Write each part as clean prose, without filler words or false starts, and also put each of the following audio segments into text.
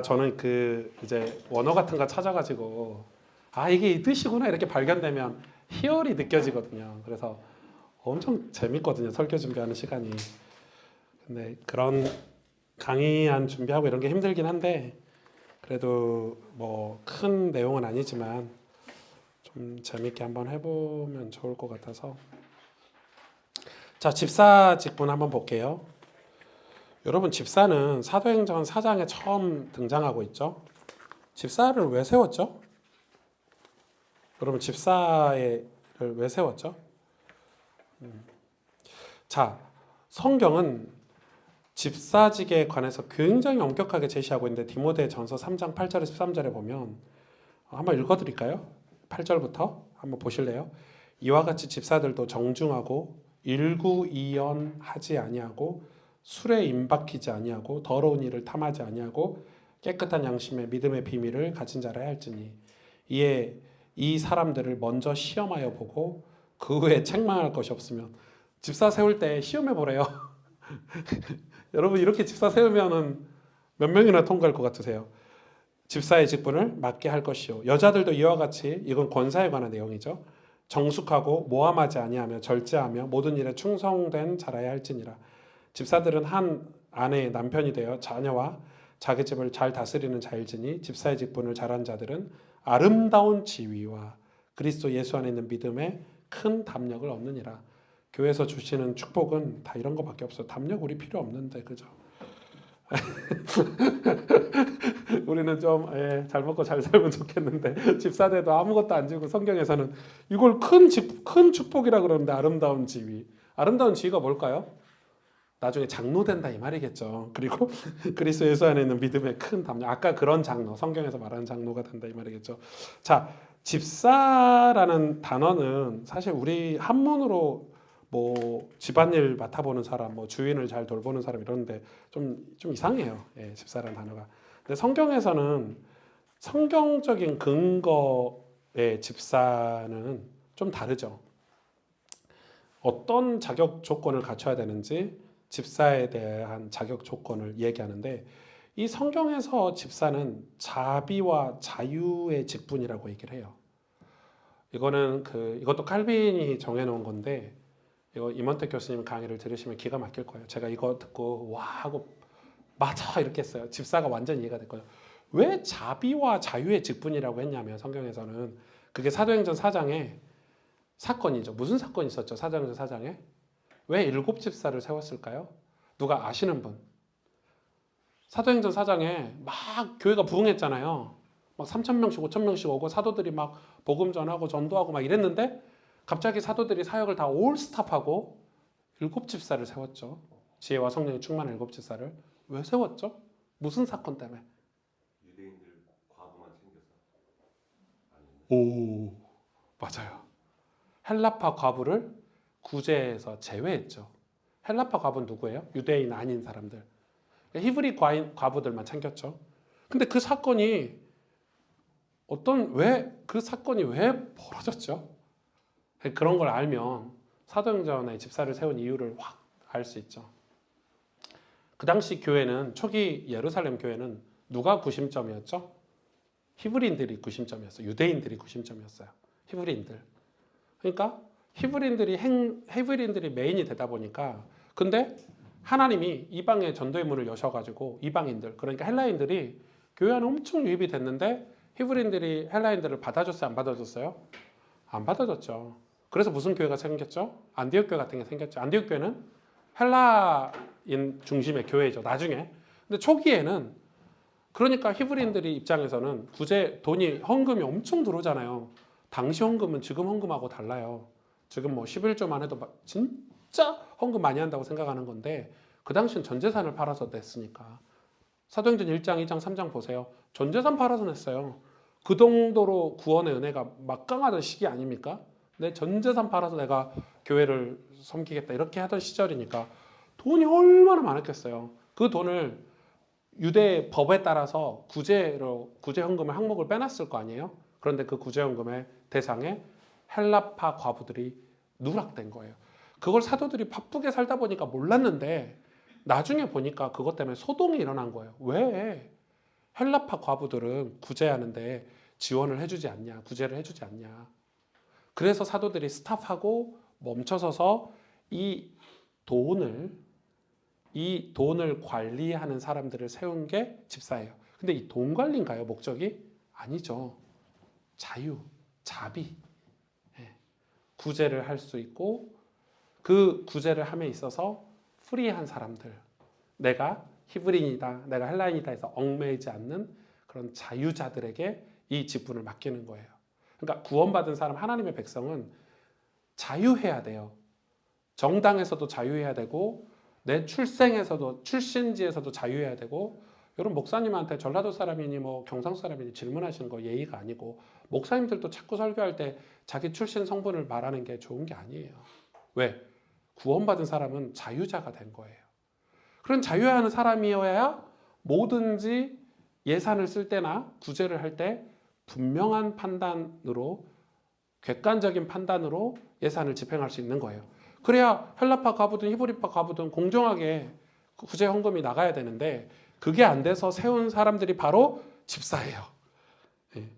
저는 이제 원어 같은 거 찾아가지고 이게 이 뜻이구나 이렇게 발견되면 희열이 느껴지거든요. 그래서 엄청 재밌거든요. 설교 준비하는 시간이. 근데 그런 강의안 준비하고 이런 게 힘들긴 한데 그래도 뭐 큰 내용은 아니지만 좀 재밌게 한번 해보면 좋을 것 같아서. 자, 집사 직분 한번 볼게요. 여러분, 집사는 사도행전 4장에 처음 등장하고 있죠. 집사를 왜 세웠죠? 여러분, 집사를 왜 세웠죠? 자, 성경은 집사직에 관해서 굉장히 엄격하게 제시하고 있는데 디모데전서 3장 8절에서 13절에 보면 한번 읽어드릴까요? 8절부터 한번 보실래요? 이와 같이 집사들도 정중하고 일구이연하지 아니하고 술에 임박히지 아니하고 더러운 일을 탐하지 아니하고 깨끗한 양심의 믿음의 비밀을 가진 자라 할지니 이에 이 사람들을 먼저 시험하여 보고 그 후에 책망할 것이 없으면. 집사 세울 때 시험해 보래요. 여러분, 이렇게 집사 세우면은 몇 명이나 통과할 것 같으세요? 집사의 직분을 맡게 할 것이요. 여자들도 이와 같이, 이건 권사에 관한 내용이죠. 정숙하고 모함하지 아니하며 절제하며 모든 일에 충성된 자라야 할지니라. 집사들은 한 아내의 남편이 되어 자녀와 자기 집을 잘 다스리는 자일지니 집사의 직분을 잘한 자들은 아름다운 지위와 그리스도 예수 안에 있는 믿음에 큰 담력을 얻느니라. 교회에서 주시는 축복은 다 이런 거밖에 없어요. 담력 우리 필요 없는데, 그죠? 우리는 좀 잘 먹고 잘 살면 좋겠는데 집사대도 아무것도 안 주고 성경에서는 이걸 큰 축복이라 그러는데 아름다운 지위. 아름다운 지위가 뭘까요? 나중에 장로 된다 이 말이겠죠. 그리고 그리스도 예수 안에 있는 믿음의 큰 담력. 아까 그런 장로, 성경에서 말하는 장로가 된다 이 말이겠죠. 자, 집사라는 단어는 사실 우리 한문으로 뭐 집안일 맡아보는 사람, 뭐 주인을 잘 돌보는 사람 이러는데 좀 이상해요. 집사라는 단어가. 근데 성경에서는 성경적인 근거의 집사는 좀 다르죠. 어떤 자격 조건을 갖춰야 되는지 집사에 대한 자격 조건을 얘기하는데 이 성경에서 집사는 자비와 자유의 직분이라고 얘기를 해요. 이거는 이것도 칼빈이 정해놓은 건데 이거 임원택 교수님 강의를 들으시면 기가 막힐 거예요. 제가 이거 듣고 와 하고 맞아 이렇게 했어요. 집사가 완전 이해가 됐거든요. 왜 자비와 자유의 직분이라고 했냐면 성경에서는 그게 사도행전 4장에 사건이죠. 무슨 사건이 있었죠? 사도행전 4장에 왜 7 집사를 세웠을까요? 누가 아시는 분? 사도행전 4장에 막 교회가 부흥했잖아요. 막 3,000명씩 5,000명씩 오고 사도들이 막 복음 전하고 전도하고 막 이랬는데 갑자기 사도들이 사역을 다 올 스탑하고 7 집사를 세웠죠. 지혜와 성령이 충만한 7 집사를. 왜 세웠죠? 무슨 사건 때문에? 유대인들 과부만 챙겨서. 오, 맞아요. 헬라파 과부를 구제해서 제외했죠. 헬라파 과부는 누구예요? 유대인 아닌 사람들. 히브리 과부들만 챙겼죠. 근데 그 사건이 그 사건이 왜 벌어졌죠? 그런 걸 알면 사도행전에 집사를 세운 이유를 확 알 수 있죠. 그 당시 교회는 초기 예루살렘 교회는 누가 구심점이었죠? 히브리인들이 구심점이었어요. 유대인들이 구심점이었어요. 히브리인들. 그러니까 히브리인들이 메인이 되다 보니까 근데 하나님이 이방의 전도의 문을 여셔가지고 이방인들 그러니까 헬라인들이 교회 안에 엄청 유입이 됐는데 히브리인들이 헬라인들을 받아줬어요? 안 받아줬어요? 안 받아줬죠. 그래서 무슨 교회가 생겼죠? 안디옥 교회 같은 게 생겼죠. 안디옥 교회는 헬라인 중심의 교회죠. 나중에. 근데 초기에는 그러니까 히브리인들이 입장에서는 돈이 헌금이 엄청 들어오잖아요. 당시 헌금은 지금 헌금하고 달라요. 지금 뭐 11조만 해도 진짜 헌금 많이 한다고 생각하는 건데 그 당시는 전 재산을 팔아서 냈으니까. 사도행전 1장, 2장, 3장 보세요. 전 재산 팔아서 냈어요. 그 정도로 구원의 은혜가 막강하던 시기 아닙니까? 내 전 재산 팔아서 내가 교회를 섬기겠다 이렇게 하던 시절이니까 돈이 얼마나 많았겠어요. 그 돈을 유대 법에 따라서 구제 헌금의 항목을 빼놨을 거 아니에요. 그런데 그 구제 헌금의 대상에 헬라파 과부들이 누락된 거예요. 그걸 사도들이 바쁘게 살다 보니까 몰랐는데 나중에 보니까 그것 때문에 소동이 일어난 거예요. 왜 헬라파 과부들은 구제하는데 지원을 해주지 않냐, 구제를 해주지 않냐. 그래서 사도들이 스탑하고 멈춰서서 이 돈을 관리하는 사람들을 세운 게 집사예요. 근데 이 돈 관리인가요, 목적이? 아니죠. 자유, 자비. 예. 구제를 할 수 있고 그 구제를 함에 있어서 프리한 사람들, 내가 히브리인이다, 내가 헬라인이다 해서 얽매이지 않는 그런 자유자들에게 이 직분을 맡기는 거예요. 그러니까 구원받은 사람, 하나님의 백성은 자유해야 돼요. 정당에서도 자유해야 되고 내 출신지에서도 자유해야 되고. 여러분, 목사님한테 전라도 사람이니 뭐 경상도 사람이니 질문하시는 거 예의가 아니고, 목사님들도 자꾸 설교할 때 자기 출신 성분을 말하는 게 좋은 게 아니에요. 왜? 구원받은 사람은 자유자가 된 거예요. 그런 자유하는 사람이어야 뭐든지 예산을 쓸 때나 구제를 할 때 분명한 판단으로, 객관적인 판단으로 예산을 집행할 수 있는 거예요. 그래야 헬라파 과부든 히브리파 과부든 공정하게 구제 헌금이 나가야 되는데, 그게 안 돼서 세운 사람들이 바로 집사예요. 예.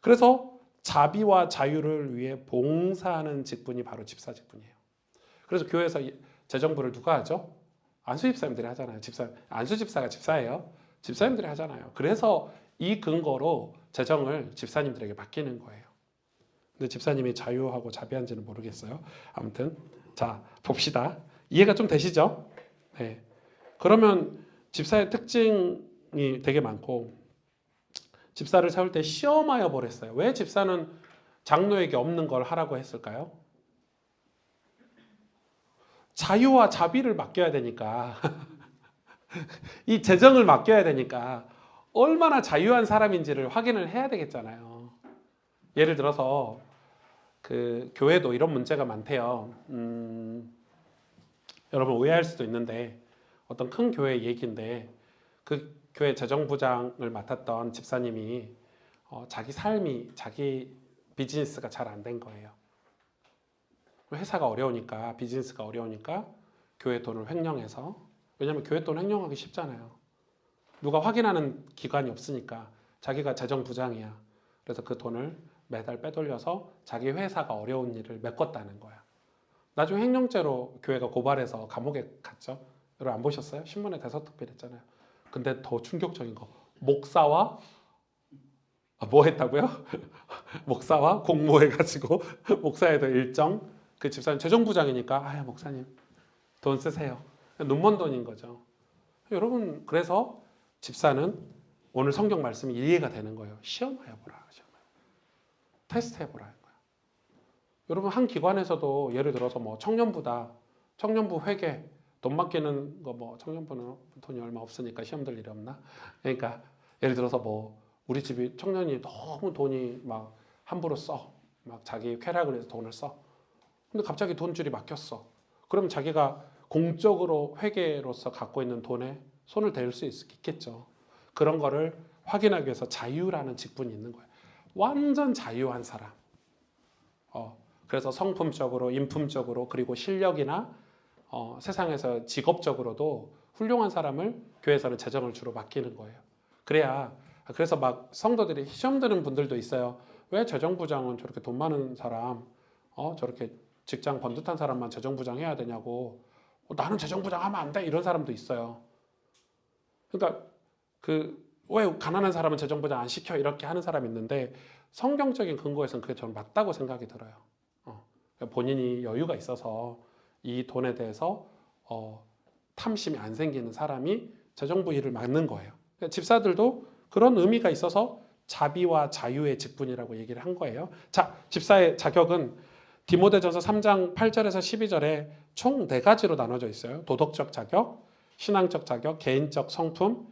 그래서 자비와 자유를 위해 봉사하는 직분이 바로 집사 직분이에요. 그래서 교회에서 재정부를 누가 하죠? 안수 집사님들이 하잖아요. 안수 집사가 집사예요. 집사님들이 하잖아요. 그래서 이 근거로 재정을 집사님들에게 맡기는 거예요. 근데 집사님이 자유하고 자비한지는 모르겠어요. 아무튼 자, 봅시다. 이해가 좀 되시죠? 네. 그러면 집사의 특징이 되게 많고, 집사를 세울 때 시험하여 보랬어요. 왜 집사는 장로에게 없는 걸 하라고 했을까요? 자유와 자비를 맡겨야 되니까 이 재정을 맡겨야 되니까 얼마나 자유한 사람인지를 확인을 해야 되겠잖아요. 예를 들어서 그 교회도 이런 문제가 많대요. 여러분 오해할 수도 있는데, 어떤 큰 교회 얘기인데 그 교회 재정부장을 맡았던 집사님이 자기 삶이, 자기 비즈니스가 잘 안 된 거예요. 회사가 어려우니까, 비즈니스가 어려우니까 교회 돈을 횡령해서, 왜냐하면 교회 돈 횡령하기 쉽잖아요. 누가 확인하는 기관이 없으니까. 자기가 재정부장이야. 그래서 그 돈을 매달 빼돌려서 자기 회사가 어려운 일을 메꿨다는 거야. 나중에 횡령죄로 교회가 고발해서 감옥에 갔죠. 여러분 안 보셨어요? 신문에 대서특필했잖아요. 근데 더 충격적인 거, 목사와 뭐 했다고요? 목사와 공모해가지고 목사에도 일정, 그 집사님 재정부장이니까 아유 목사님 돈 쓰세요. 눈먼 돈인 거죠. 여러분, 그래서 집사는 오늘 성경 말씀이 이해가 되는 거예요. 시험해보라. 테스트해보라. 여러분, 한 기관에서도 예를 들어서 뭐 청년부다, 청년부 회계, 돈 맡기는 거, 뭐 청년부는 돈이 얼마 없으니까 시험 들 일이 없나? 그러니까 예를 들어서 뭐 우리 집이 청년이 너무 돈이 막 함부로 써, 막 자기 쾌락을 해서 돈을 써. 근데 갑자기 돈줄이 막혔어. 그럼 자기가 공적으로 회계로서 갖고 있는 돈에 손을 댈 수 있겠죠. 그런 거를 확인하기 위해서 자유라는 직분이 있는 거예요. 완전 자유한 사람. 그래서 성품적으로, 인품적으로, 그리고 실력이나 세상에서 직업적으로도 훌륭한 사람을 교회에서는 재정을 주로 맡기는 거예요. 그래서 막 성도들이 시험 드는 분들도 있어요. 왜 재정부장은 저렇게 돈 많은 사람, 저렇게 직장 번듯한 사람만 재정부장 해야 되냐고, 나는 재정부장 하면 안 돼, 이런 사람도 있어요. 그러니까 왜 가난한 사람은 재정부장 안 시켜, 이렇게 하는 사람이 있는데, 성경적인 근거에서는 그게 저는 맞다고 생각이 들어요. 본인이 여유가 있어서 이 돈에 대해서 탐심이 안 생기는 사람이 재정부 일을 맡는 거예요. 그러니까 집사들도 그런 의미가 있어서 자비와 자유의 직분이라고 얘기를 한 거예요. 자, 집사의 자격은 디모데전서 3장 8절에서 12절에 총 4가지로 나눠져 있어요. 도덕적 자격, 신앙적 자격, 개인적 성품,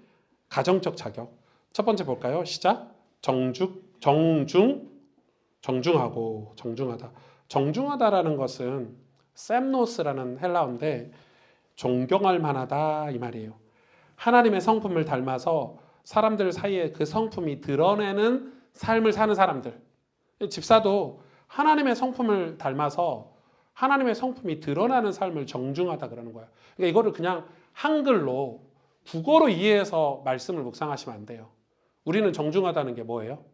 가정적 자격. 첫 번째 볼까요? 시작. 정중하고 정중하다. 정중하다라는 것은 셈노스라는 헬라어인데 존경할 만하다 이 말이에요. 하나님의 성품을 닮아서 사람들 사이에 그 성품이 드러내는 삶을 사는 사람들. 집사도 하나님의 성품을 닮아서 하나님의 성품이 드러나는 삶을 정중하다 그러는 거예요. 그러니까 이거를 그냥 한글로 국어로 이해해서 말씀을 묵상하시면 안 돼요. 우리는 정중하다는 게 뭐예요?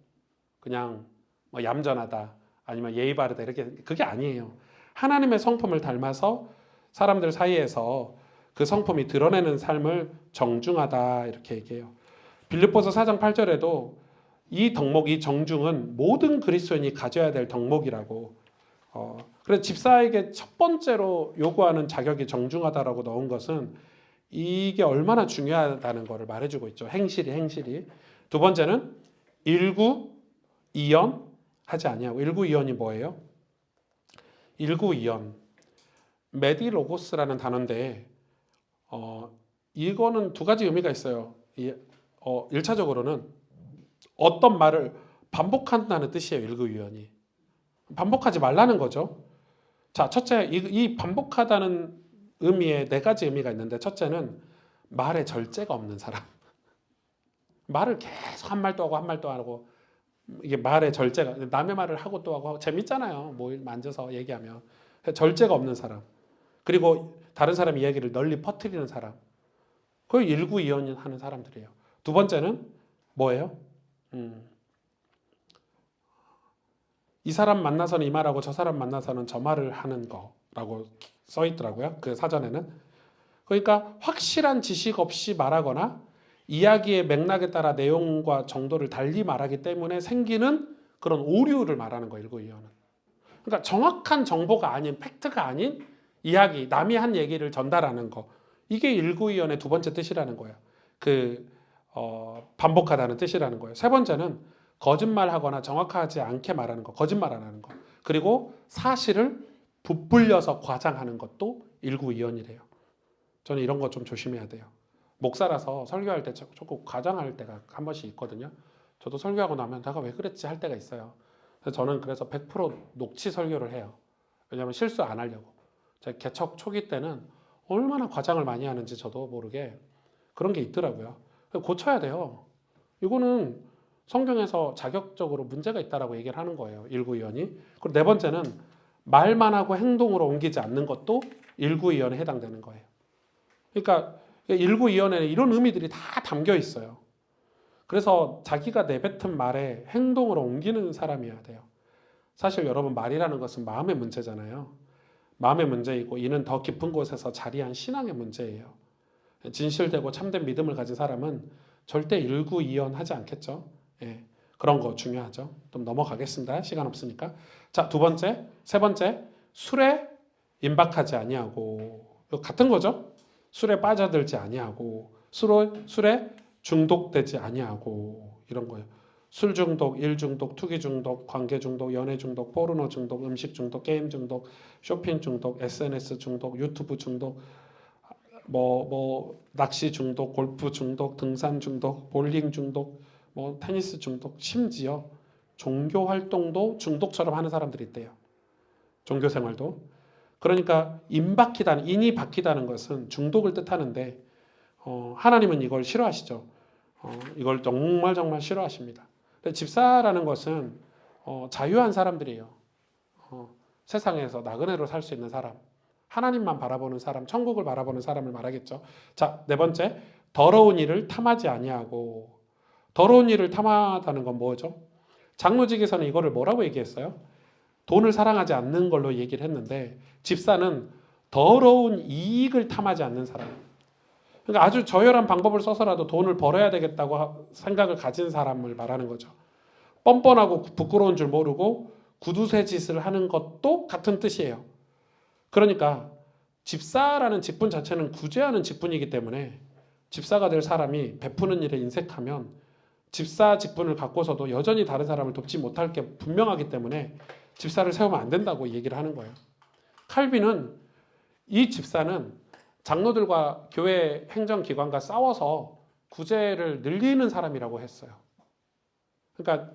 그냥 뭐 얌전하다 아니면 예의 바르다 이렇게 그게 아니에요. 하나님의 성품을 닮아서 사람들 사이에서 그 성품이 드러내는 삶을 정중하다 이렇게 얘기해요. 빌립보서 4장 8절에도 이 덕목, 이 정중은 모든 그리스도인이 가져야 될 덕목이라고. 그래서 집사에게 첫 번째로 요구하는 자격이 정중하다라고 넣은 것은 이게 얼마나 중요하다는 것을 말해주고 있죠. 행실이. 두 번째는 일구이연 하지 아니하고. 일구이연이 뭐예요? 일구이연 메디로고스라는 단어인데 이거는 두 가지 의미가 있어요. 1차적으로는 어떤 말을 반복한다는 뜻이에요. 일구이연이 반복하지 말라는 거죠. 자, 첫째, 이 반복하다는 의미에 네 가지 의미가 있는데 첫째는 말에 절제가 없는 사람. 말을 계속 한 말 또 하고 한 말 또 하고 이게 말에 절제가 남의 말을 하고 또 하고 재밌잖아요. 뭐 만져서 얘기하면 절제가 없는 사람. 그리고 다른 사람 이야기를 널리 퍼뜨리는 사람. 그걸 일구이연하는 사람들이에요. 두 번째는 뭐예요? 이 사람 만나서는 이 말하고 저 사람 만나서는 저 말을 하는 거라고 써 있더라고요. 그 사전에는. 그러니까 확실한 지식 없이 말하거나 이야기의 맥락에 따라 내용과 정도를 달리 말하기 때문에 생기는 그런 오류를 말하는 거예요. 일구이연은. 그러니까 정확한 정보가 아닌 팩트가 아닌 이야기, 남이 한 얘기를 전달하는 거. 이게 일구이연의 두 번째 뜻이라는 거예요. 반복하다는 뜻이라는 거예요. 세 번째는 거짓말하거나 정확하지 않게 말하는 거, 거짓말 안 하는 거. 그리고 사실을 부풀려서 과장하는 것도 일구이연이래요. 저는 이런 거 좀 조심해야 돼요. 목사라서 설교할 때 조금 과장할 때가 한 번씩 있거든요. 저도 설교하고 나면 내가 왜 그랬지 할 때가 있어요. 저는 그래서 100% 녹취 설교를 해요. 왜냐하면 실수 안 하려고. 제가 개척 초기 때는 얼마나 과장을 많이 하는지 저도 모르게 그런 게 있더라고요. 고쳐야 돼요. 이거는 성경에서 자격적으로 문제가 있다라고 얘기를 하는 거예요. 일구이연이. 그리고 네 번째는 말만 하고 행동으로 옮기지 않는 것도 일구이연에 해당되는 거예요. 그러니까 일구이연에는 이런 의미들이 다 담겨 있어요. 그래서 자기가 내뱉은 말에 행동으로 옮기는 사람이어야 돼요. 사실 여러분 말이라는 것은 마음의 문제잖아요. 마음의 문제이고 이는 더 깊은 곳에서 자리한 신앙의 문제예요. 진실되고 참된 믿음을 가진 사람은 절대 일구이연하지 않겠죠. 예, 그런 거 중요하죠. 좀 넘어가겠습니다. 시간 없으니까. 자, 세 번째, 술에 임박하지 아니하고. 이거 같은 거죠. 술에 빠져들지 아니하고, 술에 중독되지 아니하고 이런 거예요. 술 중독, 일 중독, 투기 중독, 관계 중독, 연애 중독, 포르노 중독, 음식 중독, 게임 중독, 쇼핑 중독, SNS 중독, 유튜브 중독, 낚시 중독, 골프 중독, 등산 중독, 볼링 중독, 테니스 중독, 심지어 종교 활동도 중독처럼 하는 사람들이 있대요. 종교 생활도. 그러니까 인이 박히다는 것은 중독을 뜻하는데 하나님은 이걸 싫어하시죠. 이걸 정말 싫어하십니다. 집사라는 것은 자유한 사람들이에요. 세상에서 나그네로 살 수 있는 사람, 하나님만 바라보는 사람, 천국을 바라보는 사람을 말하겠죠. 자, 네 번째, 더러운 일을 탐하지 아니하고. 더러운 일을 탐하다는 건 뭐죠? 장로직에서는 이거를 뭐라고 얘기했어요? 돈을 사랑하지 않는 걸로 얘기를 했는데 집사는 더러운 이익을 탐하지 않는 사람. 그러니까 아주 저열한 방법을 써서라도 돈을 벌어야 되겠다고 생각을 가진 사람을 말하는 거죠. 뻔뻔하고 부끄러운 줄 모르고 구두쇠 짓을 하는 것도 같은 뜻이에요. 그러니까 집사라는 직분 자체는 구제하는 직분이기 때문에 집사가 될 사람이 베푸는 일에 인색하면 집사 직분을 갖고서도 여전히 다른 사람을 돕지 못할 게 분명하기 때문에 집사를 세우면 안 된다고 얘기를 하는 거예요. 칼빈은 이 집사는 장로들과 교회 행정기관과 싸워서 구제를 늘리는 사람이라고 했어요. 그러니까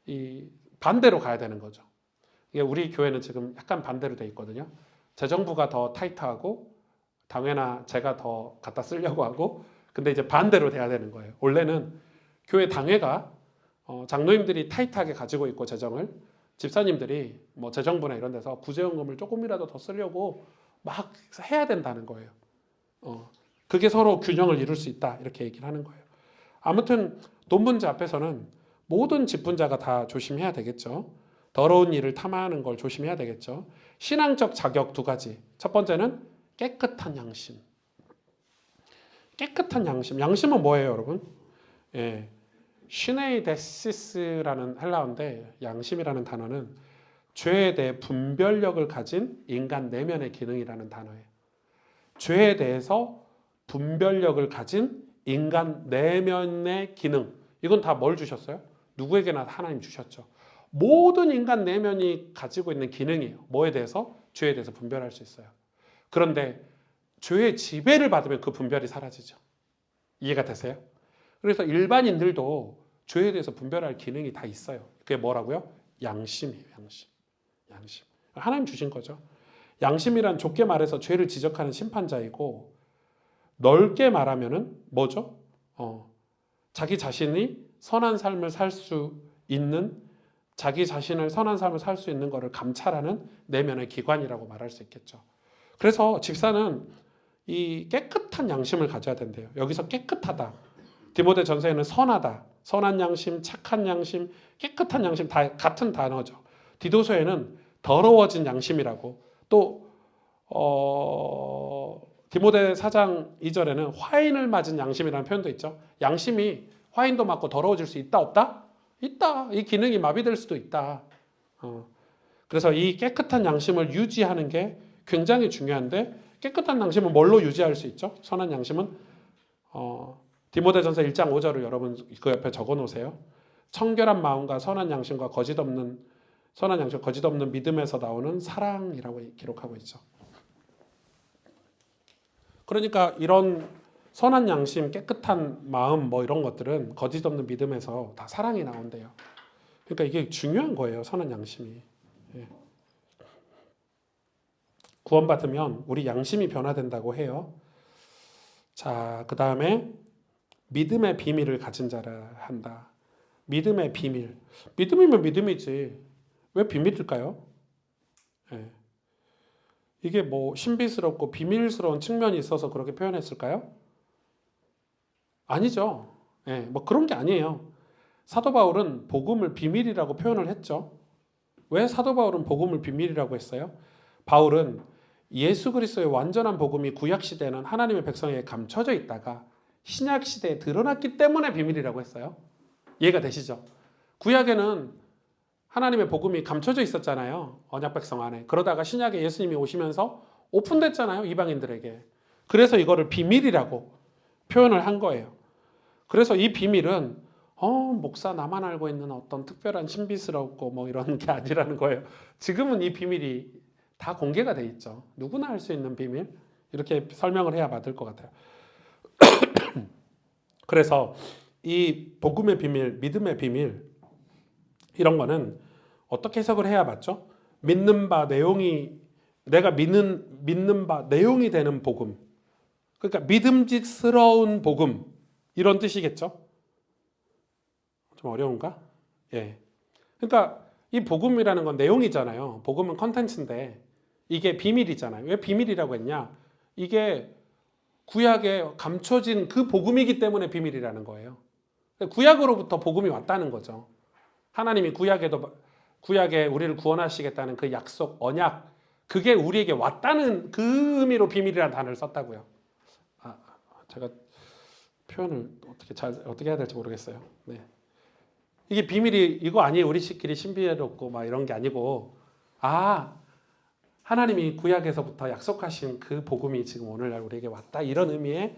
이 반대로 가야 되는 거죠. 이게 우리 교회는 지금 약간 반대로 돼 있거든요. 재정부가 더 타이트하고 당회나 제가 더 갖다 쓰려고 하고 근데 이제 반대로 돼야 되는 거예요. 원래는 교회 당회가 장로님들이 타이트하게 가지고 있고 재정을 집사님들이 재정부나 이런 데서 구제연금을 조금이라도 더 쓰려고 막 해야 된다는 거예요. 그게 서로 균형을 이룰 수 있다 이렇게 얘기를 하는 거예요. 아무튼 돈 문제 앞에서는 모든 직분자가 다 조심해야 되겠죠. 더러운 일을 탐하는 걸 조심해야 되겠죠. 신앙적 자격 두 가지. 첫 번째는 깨끗한 양심. 깨끗한 양심. 양심은 뭐예요, 여러분? 예, 시네이데시스라는 헬라어인데 양심이라는 단어는 죄에 대해 분별력을 가진 인간 내면의 기능이라는 단어예요. 죄에 대해서 분별력을 가진 인간 내면의 기능. 이건 다 뭘 주셨어요? 누구에게나 하나님 주셨죠. 모든 인간 내면이 가지고 있는 기능이에요. 뭐에 대해서? 죄에 대해서 분별할 수 있어요. 그런데 죄의 지배를 받으면 그 분별이 사라지죠. 이해가 되세요? 그래서 일반인들도 죄에 대해서 분별할 기능이 다 있어요. 그게 뭐라고요? 양심이에요. 양심. 하나님 주신 거죠. 양심이란 좁게 말해서 죄를 지적하는 심판자이고 넓게 말하면은 뭐죠? 자기 자신이 선한 삶을 살 수 있는 자기 자신을 선한 삶을 살 수 있는 것을 감찰하는 내면의 기관이라고 말할 수 있겠죠. 그래서 집사는 이 깨끗한 양심을 가져야 된대요. 여기서 깨끗하다. 디모데 전서에는 선하다, 선한 양심, 착한 양심, 깨끗한 양심 다 같은 단어죠. 디도서에는 더러워진 양심이라고 또 디모데 4장 2절에는 화인을 맞은 양심이라는 표현도 있죠. 양심이 화인도 맞고 더러워질 수 있다 없다? 있다. 이 기능이 마비될 수도 있다. 그래서 이 깨끗한 양심을 유지하는 게 굉장히 중요한데 깨끗한 양심은 뭘로 유지할 수 있죠? 선한 양심은 디모데전서 1장 5절을 여러분 그 옆에 적어 놓으세요. 청결한 마음과 선한 양심과 거짓 없는 믿음에서 나오는 사랑이라고 기록하고 있죠. 그러니까 이런 선한 양심, 깨끗한 마음 뭐 이런 것들은 거짓 없는 믿음에서 다 사랑이 나온대요. 그러니까 이게 중요한 거예요. 선한 양심이. 예. 구원받으면 우리 양심이 변화된다고 해요. 자, 그 다음에 믿음의 비밀을 가진 자라 한다. 믿음의 비밀. 믿음이면 믿음이지. 왜 비밀일까요? 예. 이게 뭐 신비스럽고 비밀스러운 측면이 있어서 그렇게 표현했을까요? 아니죠. 예, 뭐 그런 게 아니에요. 사도 바울은 복음을 비밀이라고 표현을 했죠. 왜 사도 바울은 복음을 비밀이라고 했어요? 바울은 예수 그리스도의 완전한 복음이 구약 시대에는 하나님의 백성에게 감춰져 있다가 신약 시대에 드러났기 때문에 비밀이라고 했어요. 이해가 되시죠? 구약에는 하나님의 복음이 감춰져 있었잖아요. 언약 백성 안에. 그러다가 신약에 예수님이 오시면서 오픈됐잖아요. 이방인들에게. 그래서 이거를 비밀이라고 표현을 한 거예요. 그래서 이 비밀은 목사 나만 알고 있는 어떤 특별한 신비스럽고 뭐 이런 게 아니라는 거예요. 지금은 이 비밀이 다 공개가 돼 있죠. 누구나 할 수 있는 비밀. 이렇게 설명을 해야 맞을 것 같아요. 그래서 이 복음의 비밀, 믿음의 비밀 이런 거는 어떻게 해석을 해야 맞죠? 믿는 바 내용이 내가 믿는 바 내용이 되는 복음. 그러니까 믿음직스러운 복음 이런 뜻이겠죠? 좀 어려운가? 예. 그러니까 이 복음이라는 건 내용이잖아요. 복음은 컨텐츠인데 이게 비밀이잖아요. 왜 비밀이라고 했냐? 이게 구약에 감춰진 그 복음이기 때문에 비밀이라는 거예요. 구약으로부터 복음이 왔다는 거죠. 하나님이 구약에 우리를 구원하시겠다는 그 약속, 언약, 그게 우리에게 왔다는 그 의미로 비밀이라는 단어를 썼다고요. 제가 표현을 어떻게 해야 될지 모르겠어요. 네. 이게 비밀이 이거 아니에요. 우리끼리 신비롭고 막 이런 게 아니고 하나님이 구약에서부터 약속하신 그 복음이 지금 오늘날 우리에게 왔다. 이런 의미의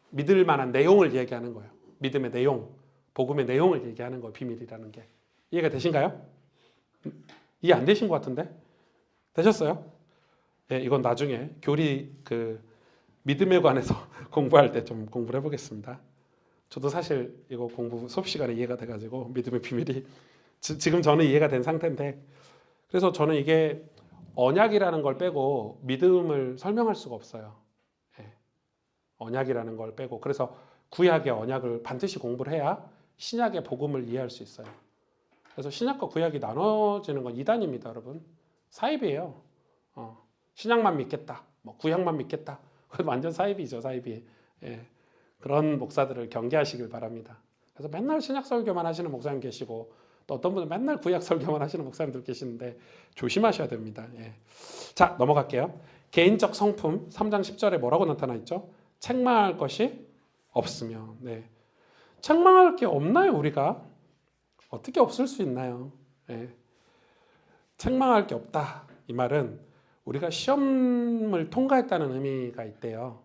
믿을 만한 내용을 얘기하는 거예요. 믿음의 내용, 복음의 내용을 얘기하는 거예요. 비밀이라는 게. 이해가 되신가요? 이해 안 되신 것 같은데? 되셨어요? 예, 이건 나중에 교리 믿음에 관해서 공부할 때 좀 공부를 해보겠습니다. 저도 사실 이거 공부 수업 시간에 이해가 돼가지고 믿음의 비밀이 지금 저는 이해가 된 상태인데 그래서 저는 이게 언약이라는 걸 빼고 믿음을 설명할 수가 없어요. 예, 언약이라는 걸 빼고 그래서 구약의 언약을 반드시 공부를 해야 신약의 복음을 이해할 수 있어요. 그래서 신약과 구약이 나눠지는 건 이단입니다, 여러분. 사입이에요. 신약만 믿겠다, 뭐 구약만 믿겠다. 완전 사입이죠, 사입이. 예, 그런 목사들을 경계하시길 바랍니다. 그래서 맨날 신약 설교만 하시는 목사님 계시고 또 어떤 분은 맨날 구약 설교만 하시는 목사님들 계시는데 조심하셔야 됩니다. 예. 자, 넘어갈게요. 개인적 성품 3장 10절에 뭐라고 나타나 있죠? 책망할 것이 없으며. 네. 책망할 게 없나요, 우리가? 어떻게 없을 수 있나요? 예. 책망할 게 없다. 이 말은 우리가 시험을 통과했다는 의미가 있대요.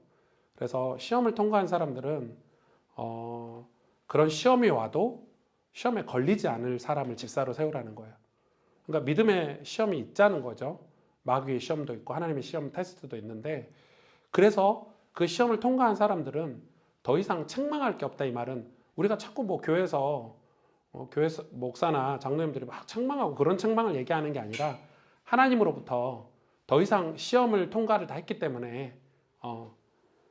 그래서 시험을 통과한 사람들은 그런 시험이 와도 시험에 걸리지 않을 사람을 집사로 세우라는 거예요. 그러니까 믿음의 시험이 있자는 거죠. 마귀의 시험도 있고 하나님의 시험 테스트도 있는데, 그래서 그 시험을 통과한 사람들은 더 이상 책망할 게 없다. 이 말은 우리가 자꾸 뭐 교회에서 목사나 장로님들이 막 책망하고 그런 책망을 얘기하는 게 아니라 하나님으로부터 더 이상 시험을 통과를 다 했기 때문에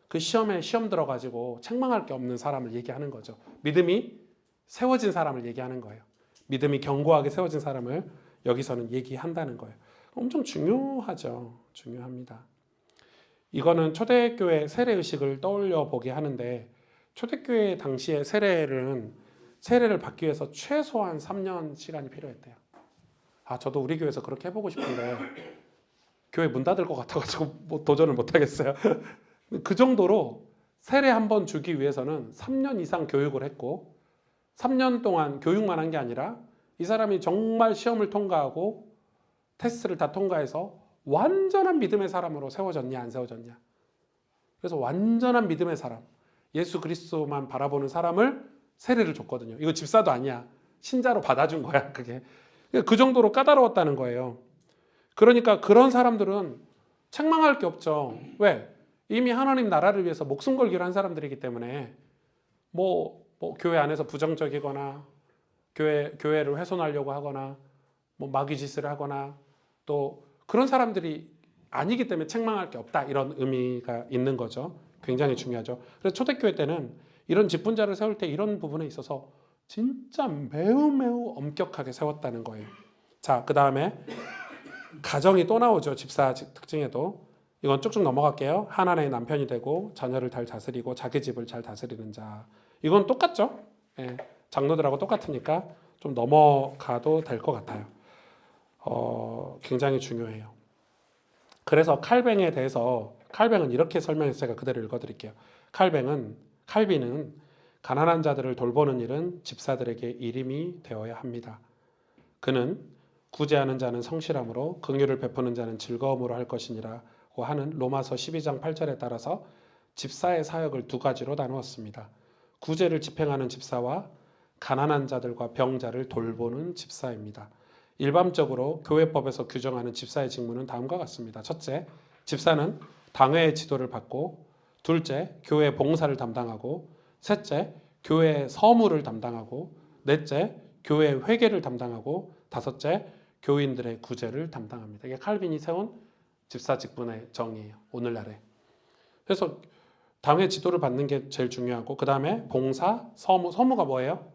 그 시험에 시험 들어가지고 책망할 게 없는 사람을 얘기하는 거죠. 믿음이 세워진 사람을 얘기하는 거예요. 믿음이 견고하게 세워진 사람을 여기서는 얘기한다는 거예요. 엄청 중요하죠. 중요합니다. 이거는 초대교회 세례의식을 떠올려 보게 하는데, 초대교회 당시에 세례를 받기 위해서 최소한 3년 시간이 필요했대요. 저도 우리 교회에서 그렇게 해보고 싶은데 교회 문 닫을 것 같아가지고 뭐 도전을 못 하겠어요. 그 정도로 세례 한 번 주기 위해서는 3년 이상 교육을 했고, 3년 동안 교육만 한 게 아니라 이 사람이 정말 시험을 통과하고 테스트를 다 통과해서 완전한 믿음의 사람으로 세워졌냐 안 세워졌냐. 그래서 완전한 믿음의 사람, 예수 그리스도만 바라보는 사람을 세례를 줬거든요. 이거 집사도 아니야. 신자로 받아준 거야. 그게 그 정도로 까다로웠다는 거예요. 그러니까 그런 사람들은 책망할 게 없죠. 왜? 이미 하나님 나라를 위해서 목숨 걸기를 한 사람들이기 때문에 뭐 교회 안에서 부정적이거나 교회를 훼손하려고 하거나 뭐 마귀 짓을 하거나 또 그런 사람들이 아니기 때문에 책망할 게 없다, 이런 의미가 있는 거죠. 굉장히 중요하죠. 그래서 초대교회 때는 이런 집분자를 세울 때 이런 부분에 있어서 진짜 매우 엄격하게 세웠다는 거예요. 자, 그 다음에 가정이 또 나오죠. 집사 특징에도. 이건 쭉쭉 넘어갈게요. 하나님의 남편이 되고 자녀를 잘 다스리고 자기 집을 잘 다스리는 자. 이건 똑같죠. 예, 장로들하고 똑같으니까 좀 넘어가도 될 것 같아요. 굉장히 중요해요. 그래서 칼뱅에 대해서, 칼뱅은 이렇게 설명해서 제가 그대로 읽어드릴게요. 칼빈은 가난한 자들을 돌보는 일은 집사들에게 일임이 되어야 합니다. 그는 구제하는 자는 성실함으로 긍휼을 베푸는 자는 즐거움으로 할 것이니라고 하는 로마서 12장 8절에 따라서 집사의 사역을 두 가지로 나누었습니다. 구제를 집행하는 집사와 가난한 자들과 병자를 돌보는 집사입니다. 일반적으로 교회법에서 규정하는 집사의 직무는 다음과 같습니다. 첫째, 집사는 당회의 지도를 받고, 둘째, 교회 봉사를 담당하고, 셋째, 교회 서무를 담당하고, 넷째, 교회 회계를 담당하고, 다섯째, 교인들의 구제를 담당합니다. 이게 칼빈이 세운 집사 직분의 정의예요, 오늘날에. 그래서 당회 지도를 받는 게 제일 중요하고, 그 다음에 봉사, 서무가 뭐예요?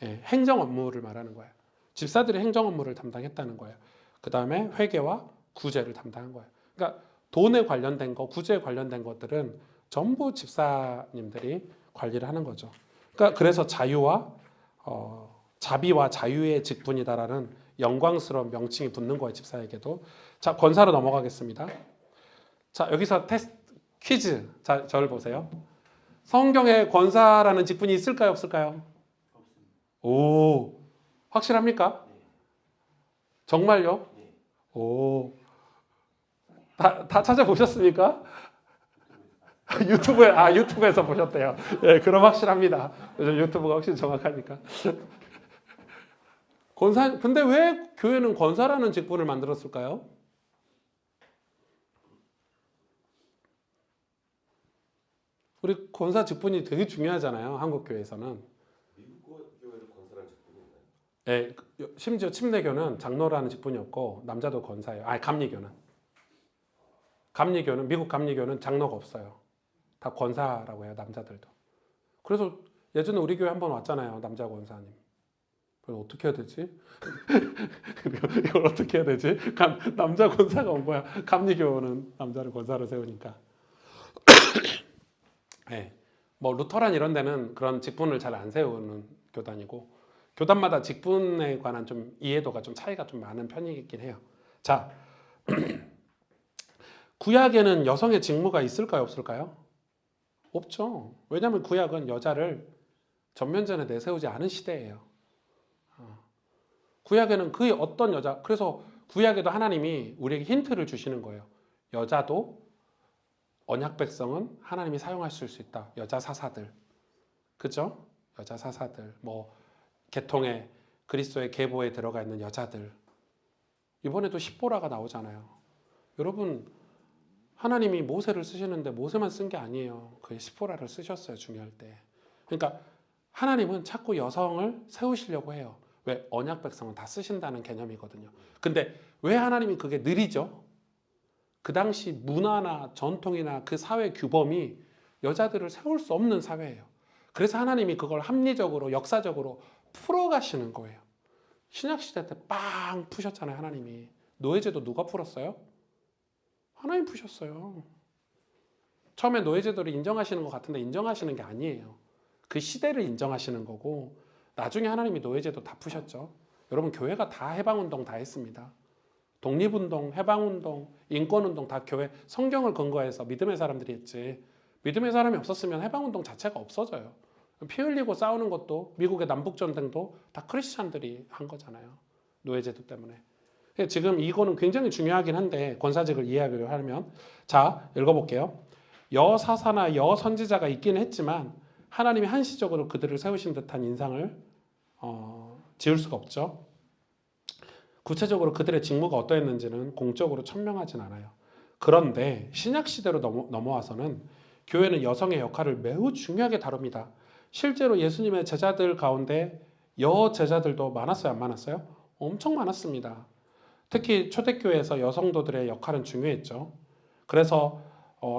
행정 업무를 말하는 거예요. 집사들이 행정 업무를 담당했다는 거예요. 그 다음에 회계와 구제를 담당한 거예요. 그러니까 돈에 관련된 거, 구제에 관련된 것들은 전부 집사님들이 관리를 하는 거죠. 그러니까 그래서 자비와 자유의 직분이다라는 영광스러운 명칭이 붙는 거예요, 집사에게도. 자, 권사로 넘어가겠습니다. 자, 여기서 퀴즈. 자, 저를 보세요. 성경에 권사라는 직분이 있을까요, 없을까요? 없습니다. 오, 확실합니까? 네. 정말요? 네. 오, 다 찾아보셨습니까? 유튜브에서 보셨대요. 예, 그럼 확실합니다. 요즘 유튜브가 훨씬 정확하니까. 근데 왜 교회는 권사라는 직분을 만들었을까요? 우리 권사 직분이 되게 중요하잖아요, 한국 교회에서는. 미국 교회도 권사라는 직분이 있나요? 예, 심지어 침례교는 장로라는 직분이 없고 남자도 권사예요. 감리교는 미국 감리교는 장로가 없어요. 다 권사라고 해요, 남자들도. 그래서 예전에 우리 교회 한번 왔잖아요, 남자 권사님. 그래서 어떻게 해야 되지? 이걸 어떻게 해야 되지? 남자 권사가 온 거야. 감리교는 남자를 권사로 세우니까. 네. 뭐 루터란 이런 데는 그런 직분을 잘 안 세우는 교단이고 교단마다 직분에 관한 좀 이해도가 좀 차이가 좀 많은 편이긴 해요. 자, 구약에는 여성의 직무가 있을까요, 없을까요? 없죠. 왜냐하면 구약은 여자를 전면전에 내세우지 않은 시대예요. 구약에는 그 어떤 여자, 그래서 구약에도 하나님이 우리에게 힌트를 주시는 거예요. 여자도 언약 백성은 하나님이 사용하실 수 있다. 여자 사사들, 그죠? 여자 사사들, 뭐 계통의 그리스도의 계보에 들어가 있는 여자들. 이번에도 십보라가 나오잖아요. 여러분, 하나님이 모세를 쓰시는데 모세만 쓴 게 아니에요. 그 십보라를 쓰셨어요. 중요할 때. 그러니까 하나님은 자꾸 여성을 세우시려고 해요. 왜? 언약 백성은 다 쓰신다는 개념이거든요. 근데 왜 하나님이 그게 느리죠? 그 당시 문화나 전통이나 그 사회 규범이 여자들을 세울 수 없는 사회예요. 그래서 하나님이 그걸 합리적으로 역사적으로 풀어가시는 거예요. 신약시대 때 빵 푸셨잖아요. 하나님이. 노예제도 누가 풀었어요? 하나님 푸셨어요. 처음에 노예제도를 인정하시는 것 같은데 인정하시는 게 아니에요. 그 시대를 인정하시는 거고 나중에 하나님이 노예제도 다 푸셨죠. 여러분 교회가 다 해방운동 다 했습니다. 독립운동, 해방운동, 인권운동 다 교회 성경을 근거해서 믿음의 사람들이 했지. 믿음의 사람이 없었으면 해방운동 자체가 없어져요. 피 흘리고 싸우는 것도 미국의 남북전쟁도 다 크리스찬들이 한 거잖아요. 노예제도 때문에. 지금 이거는 굉장히 중요하긴 한데 권사직을 이해하기로 하면 자 읽어볼게요. 여사사나 여선지자가 있기는 했지만 하나님이 한시적으로 그들을 세우신 듯한 인상을 지을 수가 없죠. 구체적으로 그들의 직무가 어떠했는지는 공적으로 천명하진 않아요. 그런데 신약시대로 넘어와서는 교회는 여성의 역할을 매우 중요하게 다룹니다. 실제로 예수님의 제자들 가운데 여제자들도 많았어요? 안 많았어요? 엄청 많았습니다. 특히 초대교회에서 여성도들의 역할은 중요했죠. 그래서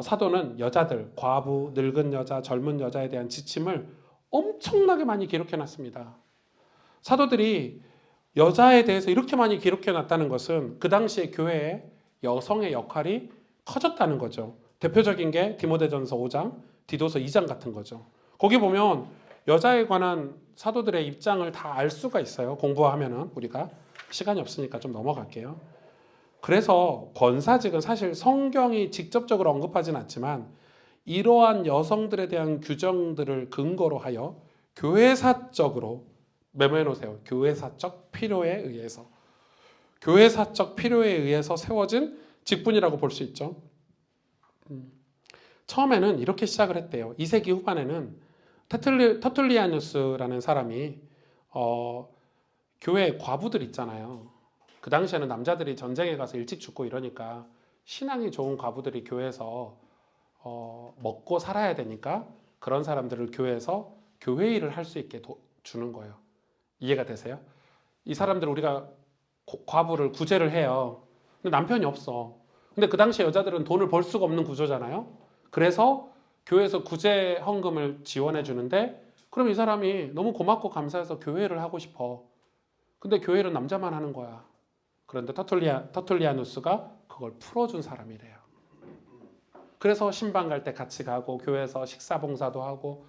사도는 여자들, 과부, 늙은 여자, 젊은 여자에 대한 지침을 엄청나게 많이 기록해놨습니다. 사도들이 여자에 대해서 이렇게 많이 기록해놨다는 것은 그 당시에 교회에 여성의 역할이 커졌다는 거죠. 대표적인 게 디모데전서 5장, 디도서 2장 같은 거죠. 거기 보면 여자에 관한 사도들의 입장을 다 알 수가 있어요. 공부하면은 우리가 시간이 없으니까 좀 넘어갈게요. 그래서 권사직은 사실 성경이 직접적으로 언급하진 않지만 이러한 여성들에 대한 규정들을 근거로 하여 교회사적으로 메모해 놓으세요. 교회사적 필요에 의해서 세워진 직분이라고 볼 수 있죠. 처음에는 이렇게 시작을 했대요. 2세기 후반에는 터툴리아누스라는 사람이 교회 과부들 있잖아요. 그 당시에는 남자들이 전쟁에 가서 일찍 죽고 이러니까 신앙이 좋은 과부들이 교회에서 먹고 살아야 되니까 그런 사람들을 교회에서 교회 일을 할 수 있게 주는 거예요. 이해가 되세요? 이 사람들 우리가 과부를 구제를 해요. 근데 남편이 없어. 근데 그 당시 여자들은 돈을 벌 수가 없는 구조잖아요. 그래서 교회에서 구제 헌금을 지원해 주는데 그럼 이 사람이 너무 고맙고 감사해서 교회를 하고 싶어. 근데 교회는 남자만 하는 거야. 그런데 터툴리아누스가 그걸 풀어준 사람이래요. 그래서 신방 갈 때 같이 가고 교회에서 식사 봉사도 하고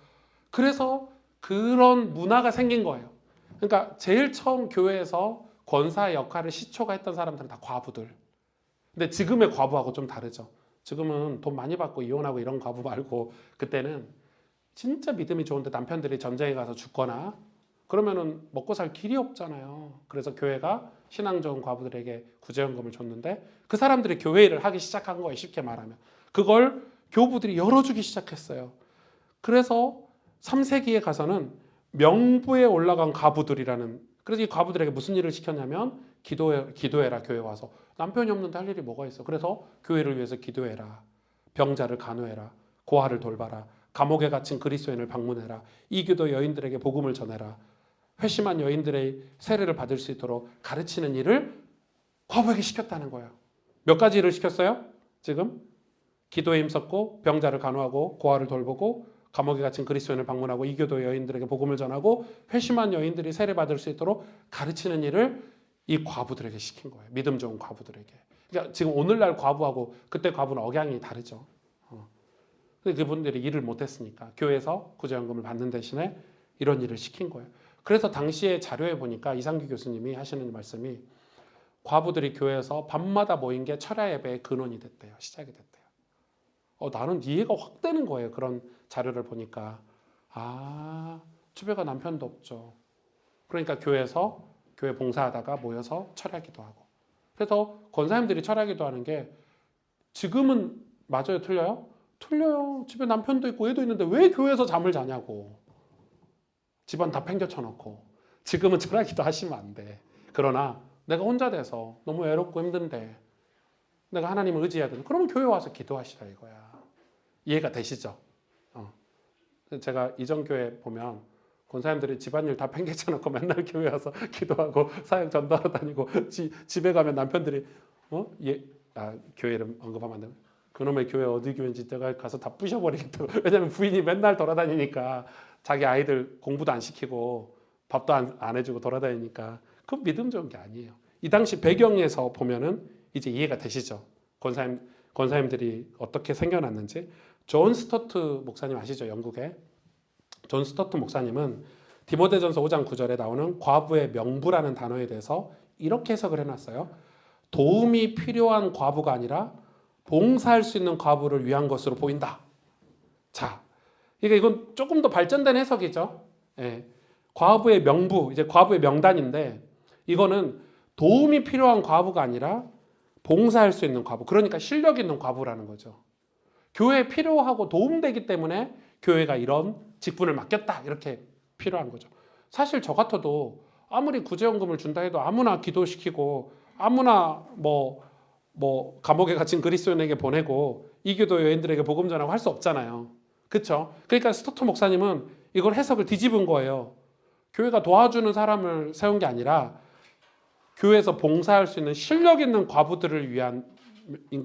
그래서 그런 문화가 생긴 거예요. 그러니까 제일 처음 교회에서 권사의 역할을 시초가 했던 사람들은 다 과부들. 근데 지금의 과부하고 좀 다르죠. 지금은 돈 많이 받고 이혼하고 이런 과부 말고 그때는 진짜 믿음이 좋은데 남편들이 전쟁에 가서 죽거나 그러면은 먹고 살 길이 없잖아요. 그래서 교회가 신앙 좋은 과부들에게 구제연금을 줬는데 그 사람들이 교회 일을 하기 시작한 거예요. 쉽게 말하면. 그걸 교부들이 열어주기 시작했어요. 그래서 3세기에 가서는 명부에 올라간 과부들이라는 그래서 이 과부들에게 무슨 일을 시켰냐면 기도해라 교회 와서 남편이 없는데 할 일이 뭐가 있어. 그래서 교회를 위해서 기도해라. 병자를 간호해라. 고아를 돌봐라. 감옥에 갇힌 그리스도인을 방문해라. 이교도 여인들에게 복음을 전해라. 회심한 여인들의 세례를 받을 수 있도록 가르치는 일을 과부에게 시켰다는 거예요. 몇 가지 일을 시켰어요? 지금 기도에 힘썼고 병자를 간호하고 고아를 돌보고 감옥에 갇힌 그리스도인을 방문하고 이교도 여인들에게 복음을 전하고 회심한 여인들이 세례 받을 수 있도록 가르치는 일을 이 과부들에게 시킨 거예요. 믿음 좋은 과부들에게. 그러니까 지금 오늘날 과부하고 그때 과부는 억양이 다르죠. 근데 그분들이 일을 못했으니까 교회에서 구제연금을 받는 대신에 이런 일을 시킨 거예요. 그래서 당시에 자료에 보니까 이상규 교수님이 하시는 말씀이 과부들이 교회에서 밤마다 모인 게 철야 예배의 근원이 됐대요. 시작이 됐대요. 나는 이해가 확 되는 거예요. 그런 자료를 보니까. 주배가 남편도 없죠. 그러니까 교회에서 교회 봉사하다가 모여서 철야기도 하고. 그래서 권사님들이 철야기도 하는 게 지금은 맞아요, 틀려요? 틀려요. 집에 남편도 있고 애도 있는데 왜 교회에서 잠을 자냐고. 집안 다 팽개쳐 놓고. 지금은 철야기도 하시면 안 돼. 그러나 내가 혼자 돼서 너무 외롭고 힘든데 내가 하나님을 의지해야 되는. 그러면 교회 와서 기도하시라 이거야. 이해가 되시죠? 제가 이전 교회 보면 권사님들이 집안일 다 팽개쳐 놓고 맨날 교회 와서 기도하고 사역 전도하러 다니고 집에 가면 남편들이 교회 이름 언급하면 안 되고 그놈의 교회 어디 교회인지 내가 가서 다 부셔버리겠다고. 왜냐면 부인이 맨날 돌아다니니까 자기 아이들 공부도 안 시키고 밥도 안 해주고 돌아다니니까 그건 믿음 좋은 게 아니에요. 이 당시 배경에서 보면은 이제 이해가 되시죠? 권사님들이 어떻게 생겨났는지. 존 스토트 목사님 아시죠? 영국에. 존 스토트 목사님은 디모데전서 5장 9절에 나오는 과부의 명부라는 단어에 대해서 이렇게 해석을 해놨어요. 도움이 필요한 과부가 아니라 봉사할 수 있는 과부를 위한 것으로 보인다. 자, 이건 조금 더 발전된 해석이죠. 예. 과부의 명부, 이제 과부의 명단인데 이거는 도움이 필요한 과부가 아니라 봉사할 수 있는 과부. 그러니까 실력 있는 과부라는 거죠. 교회에 필요하고 도움되기 때문에 교회가 이런 직분을 맡겼다. 이렇게 필요한 거죠. 사실 저 같아도 아무리 구제연금을 준다 해도 아무나 기도시키고 아무나 뭐 감옥에 갇힌 그리스도인에게 보내고 이교도 여인들에게 복음 전하고 할 수 없잖아요. 그렇죠? 그러니까 스토트 목사님은 이걸 해석을 뒤집은 거예요. 교회가 도와주는 사람을 세운 게 아니라 교회에서 봉사할 수 있는 실력 있는 과부들을 위한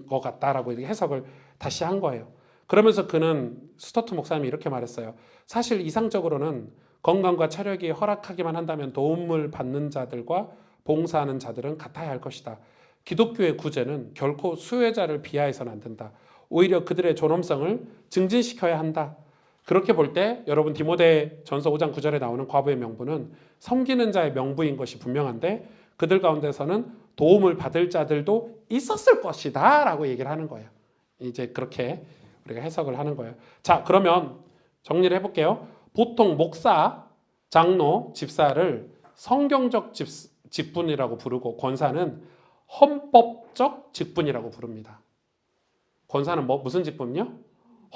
것 같다라고 해석을 다시 한 거예요. 그러면서 그는 스토트 목사님이 이렇게 말했어요. 사실 이상적으로는 건강과 체력이 허락하기만 한다면 도움을 받는 자들과 봉사하는 자들은 같아야 할 것이다. 기독교의 구제는 결코 수혜자를 비하해서는 안 된다. 오히려 그들의 존엄성을 증진시켜야 한다. 그렇게 볼 때 여러분 디모데전서 5장 9절에 나오는 과부의 명부는 섬기는 자의 명부인 것이 분명한데 그들 가운데서는 도움을 받을 자들도 있었을 것이다 라고 얘기를 하는 거예요. 이제 그렇게 우리가 해석을 하는 거예요. 자, 그러면 정리를 해볼게요. 보통 목사, 장로, 집사를 성경적 직분이라고 부르고 권사는 헌법적 직분이라고 부릅니다. 권사는 무슨 직분이요?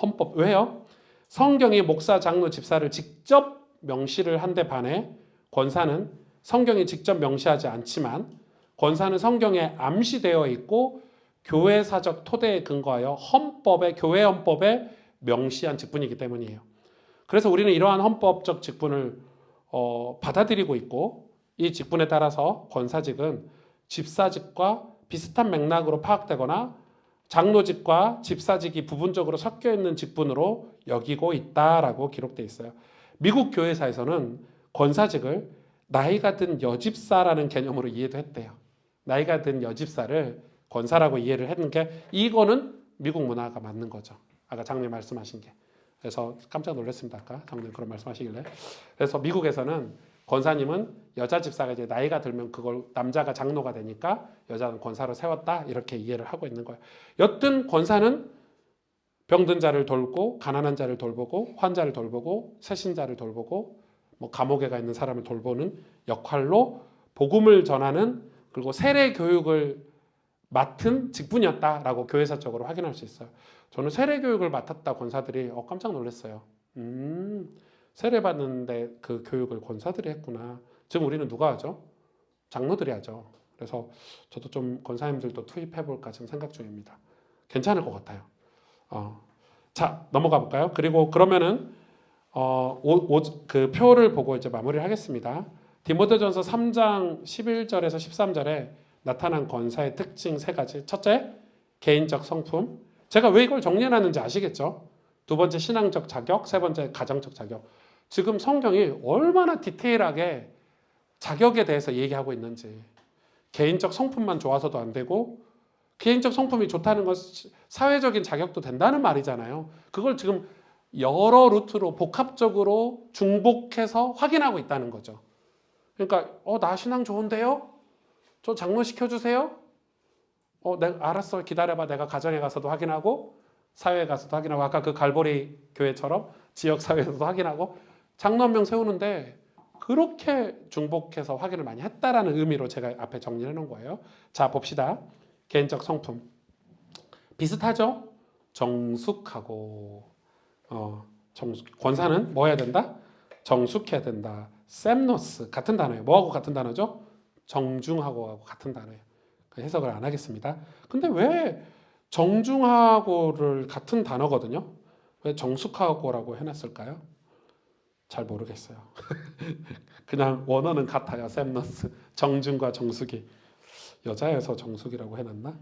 헌법. 왜요? 성경이 목사, 장로, 집사를 직접 명시를 한데 반해 권사는 성경이 직접 명시하지 않지만 권사는 성경에 암시되어 있고 교회사적 토대에 근거하여 교회 헌법에 명시한 직분이기 때문이에요. 그래서 우리는 이러한 헌법적 직분을 받아들이고 있고 이 직분에 따라서 권사직은 집사직과 비슷한 맥락으로 파악되거나 장로직과 집사직이 부분적으로 섞여 있는 직분으로 여기고 있다라고 기록되어 있어요. 미국 교회사에서는 권사직을 나이가 든 여집사라는 개념으로 이해도 했대요. 나이가 든 여집사를 권사라고 이해를 했는 게 이거는 미국 문화가 맞는 거죠. 아까 장로님 말씀하신 게. 그래서 깜짝 놀랐습니다. 아까 장로님 그런 말씀하시길래. 그래서 미국에서는 권사님은 여자 집사가 이제 나이가 들면 그걸 남자가 장로가 되니까 여자는 권사로 세웠다 이렇게 이해를 하고 있는 거예요. 여튼 권사는 병든 자를 돌고 가난한 자를 돌보고 환자를 돌보고 새신자를 돌보고 감옥에 가 있는 사람을 돌보는 역할로 복음을 전하는 그리고 세례 교육을 맡은 직분이었다라고 교회사적으로 확인할 수 있어요. 저는 세례 교육을 맡았다 권사들이 깜짝 놀랐어요. 세례 받는데 그 교육을 권사들이 했구나. 지금 우리는 누가 하죠? 장로들이 하죠. 그래서 저도 좀 권사님들도 투입해 볼까 지금 생각 중입니다. 괜찮을 것 같아요. 자, 넘어가 볼까요? 그리고 그러면은 그 표를 보고 이제 마무리를 하겠습니다. 디모데전서 3장 11절에서 13절에 나타난 권사의 특징 3가지. 첫째, 개인적 성품. 제가 왜 이걸 정리해놨는지 아시겠죠? 두 번째, 신앙적 자격. 세 번째, 가정적 자격. 지금 성경이 얼마나 디테일하게 자격에 대해서 얘기하고 있는지. 개인적 성품만 좋아서도 안 되고 개인적 성품이 좋다는 건 사회적인 자격도 된다는 말이잖아요. 그걸 지금 여러 루트로 복합적으로 중복해서 확인하고 있다는 거죠. 그러니까 나 신앙 좋은데요? 저 장로 시켜주세요? 내가 알았어, 기다려봐. 내가 가정에 가서도 확인하고 사회에 가서도 확인하고 아까 그 갈보리 교회처럼 지역 사회에서도 확인하고 장로 한 명 세우는데 그렇게 중복해서 확인을 많이 했다라는 의미로 제가 앞에 정리해 놓은 거예요. 자, 봅시다. 개인적 성품 비슷하죠? 정숙하고 권사는 뭐 해야 된다? 정숙해야 된다. 셈노스 같은 단어예요. 뭐하고 같은 단어죠? 정중하고 같은 단어예요. 해석을 안 하겠습니다. 근데 왜 정중하고를 같은 단어거든요? 왜 정숙하고라고 해놨을까요? 잘 모르겠어요. 그냥 원어는 같아요. 셈너스 정중과 정숙이 여자여서 정숙이라고 해놨나?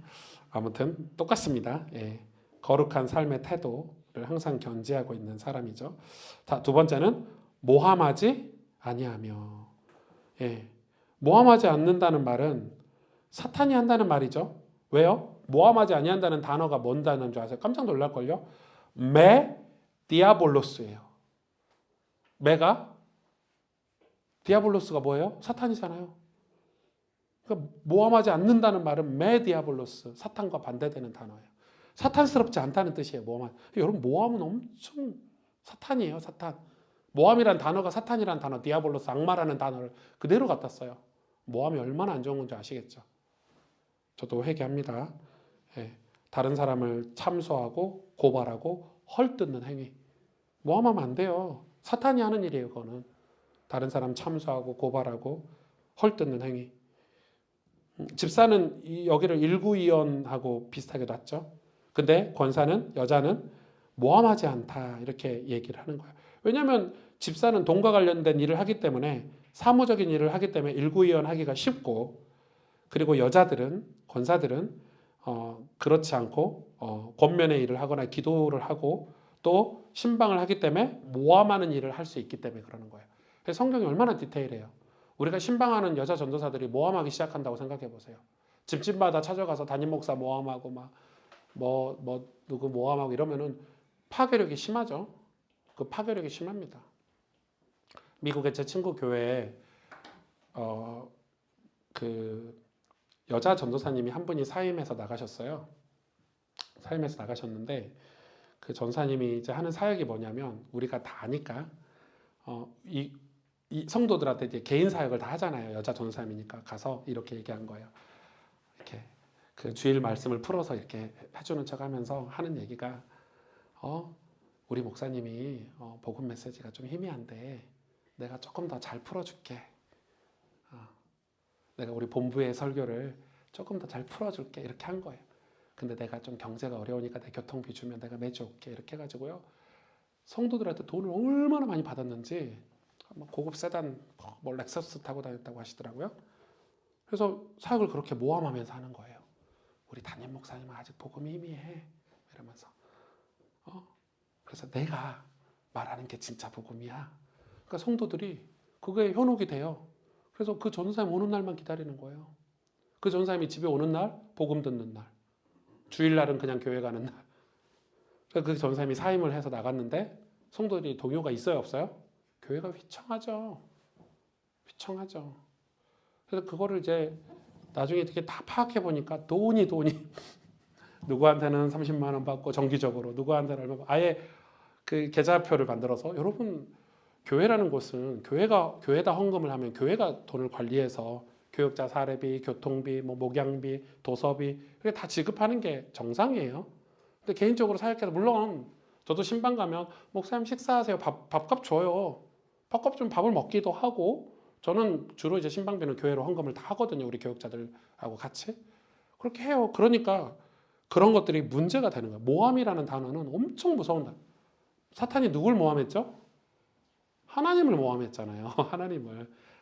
아무튼 똑같습니다. 예. 거룩한 삶의 태도를 항상 견지하고 있는 사람이죠. 자, 두 번째는 모함하지 아니하며. 예. 모함하지 않는다는 말은 사탄이 한다는 말이죠. 왜요? 모함하지 아니한다는 단어가 뭔 단어인 줄 아세요? 깜짝 놀랄걸요? 메 디아볼로스예요. 메가 디아볼로스가 뭐예요? 사탄이잖아요. 그러니까 모함하지 않는다는 말은 메 디아볼로스, 사탄과 반대되는 단어예요. 사탄스럽지 않다는 뜻이에요. 모함. 여러분 모함은 엄청 사탄이에요. 사탄. 모함이란 단어가 사탄이란 단어, 디아볼로스 악마라는 단어를 그대로 갖다 써요. 모함이 얼마나 안 좋은 건지 아시겠죠? 저도 회개합니다. 예. 다른 사람을 참소하고 고발하고 헐뜯는 행위. 모함하면 안 돼요. 사탄이 하는 일이에요. 그거는. 다른 사람 참소하고 고발하고 헐뜯는 행위. 집사는 여기를 일구이연하고 비슷하게 놨죠. 근데 권사는 여자는 모함하지 않다 이렇게 얘기를 하는 거예요. 왜냐하면 집사는 돈과 관련된 일을 하기 때문에 사무적인 일을 하기 때문에 일구이연하기가 쉽고 그리고 여자들은 권사들은 그렇지 않고 권면의 일을 하거나 기도를 하고 또 신방을 하기 때문에 모함하는 일을 할 수 있기 때문에 그러는 거예요. 그래서 성경이 얼마나 디테일해요. 우리가 신방하는 여자 전도사들이 모함하기 시작한다고 생각해 보세요. 집집마다 찾아가서 담임 목사 모함하고 막 누구 모함하고 이러면은 파괴력이 심하죠. 그 파괴력이 심합니다. 미국의 제 친구 교회에 그 여자 전도사님이 한 분이 사임해서 나가셨어요. 사임해서 나가셨는데 그 전사님이 이제 하는 사역이 뭐냐면 우리가 다 아니까 이 성도들한테 이제 개인 사역을 다 하잖아요. 여자 전사님이니까 가서 이렇게 얘기한 거예요. 이렇게 그 주일 말씀을 풀어서 이렇게 해주는 척하면서 하는 얘기가 우리 목사님이 복음 메시지가 좀 희미한데 내가 조금 더 잘 풀어줄게. 내가 우리 본부의 설교를 조금 더 잘 풀어줄게 이렇게 한 거예요. 근데 내가 좀 경제가 어려우니까 내 교통비 주면 내가 매주 올게 이렇게 해가지고요. 성도들한테 돈을 얼마나 많이 받았는지 고급 세단 렉서스 타고 다녔다고 하시더라고요. 그래서 사역을 그렇게 모함하면서 하는 거예요. 우리 담임 목사님은 아직 복음이 희미해 이러면서 그래서 내가 말하는 게 진짜 복음이야. 그러니까 성도들이 그게 현혹이 돼요. 그래서 그 전사님 오는 날만 기다리는 거예요. 그 전사님이 집에 오는 날, 복음 듣는 날. 주일날은 그냥 교회 가는 날. 그래서 그 전사님이 사임을 해서 나갔는데 성도들이 동요가 있어요, 없어요? 교회가 휘청하죠. 휘청하죠. 그래서 그거를 이제 나중에 이렇게 다 파악해 보니까 돈이 누구한테는 30만 원 받고 정기적으로 누구한테는 얼마 받고 아예 그 계좌표를 만들어서 여러분 교회라는 곳은 교회다 헌금을 하면 교회가 돈을 관리해서 교육자 사례비, 교통비, 목양비, 도서비 그게 다 지급하는 게 정상이에요. 근데 개인적으로 사역해서 물론 저도 신방 가면 목사님 식사하세요. 밥값 줘요. 밥값 좀 밥을 먹기도 하고 저는 주로 이제 신방비는 교회로 헌금을 다 하거든요. 우리 교육자들하고 같이 그렇게 해요. 그러니까 그런 것들이 문제가 되는 거예요. 모함이라는 단어는 엄청 무서운 단어. 사탄이 누굴 모함했죠? 하나님을 모함했잖아요.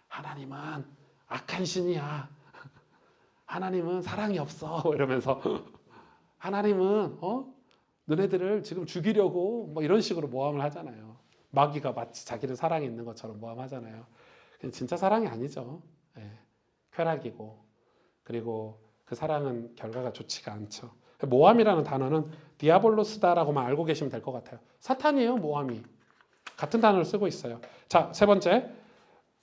하나님은 악한 신이야. 하나님은 사랑이 없어. 이러면서 하나님은 너네들을 지금 죽이려고 뭐 이런 식으로 모함을 하잖아요. 마귀가 마치 자기를 사랑이 있는 것처럼 모함하잖아요. 진짜 사랑이 아니죠. 예, 쾌락이고 그리고 그 사랑은 결과가 좋지가 않죠. 모함이라는 단어는 디아볼로스다라고만 알고 계시면 될 것 같아요. 사탄이에요, 모함이. 같은 단어를 쓰고 있어요. 자, 세 번째,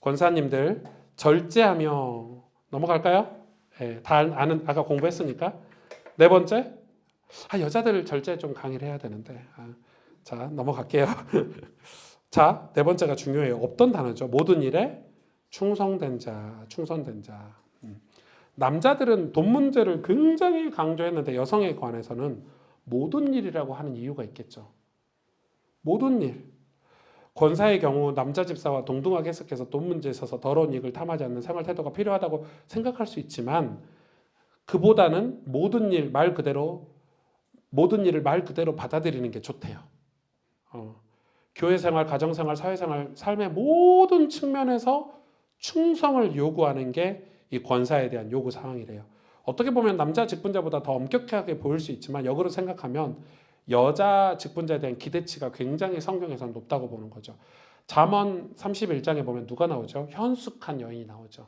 권사님들 절제하며 넘어갈까요? 예, 다 아는 아까 공부했으니까. 네 번째, 여자들 절제 좀 강의를 해야 되는데. 자, 넘어갈게요. 자, 네 번째가 중요해요. 없던 단어죠. 모든 일에 충성된 자, 충성된 자. 남자들은 돈 문제를 굉장히 강조했는데 여성에 관해서는 모든 일이라고 하는 이유가 있겠죠. 모든 일. 권사의 경우 남자 집사와 동등하게 해석해서 돈 문제에 있어서 더러운 이익을 탐하지 않는 생활 태도가 필요하다고 생각할 수 있지만 그보다는 모든 일 말 그대로 모든 일을 말 그대로 받아들이는 게 좋대요. 교회 생활, 가정 생활, 사회 생활, 삶의 모든 측면에서 충성을 요구하는 게 이 권사에 대한 요구 사항이래요. 어떻게 보면 남자 직분자보다 더 엄격하게 보일 수 있지만 역으로 생각하면 여자 직분자에 대한 기대치가 굉장히 성경에서 높다고 보는 거죠. 잠언 31장에 보면 누가 나오죠? 현숙한 여인이 나오죠.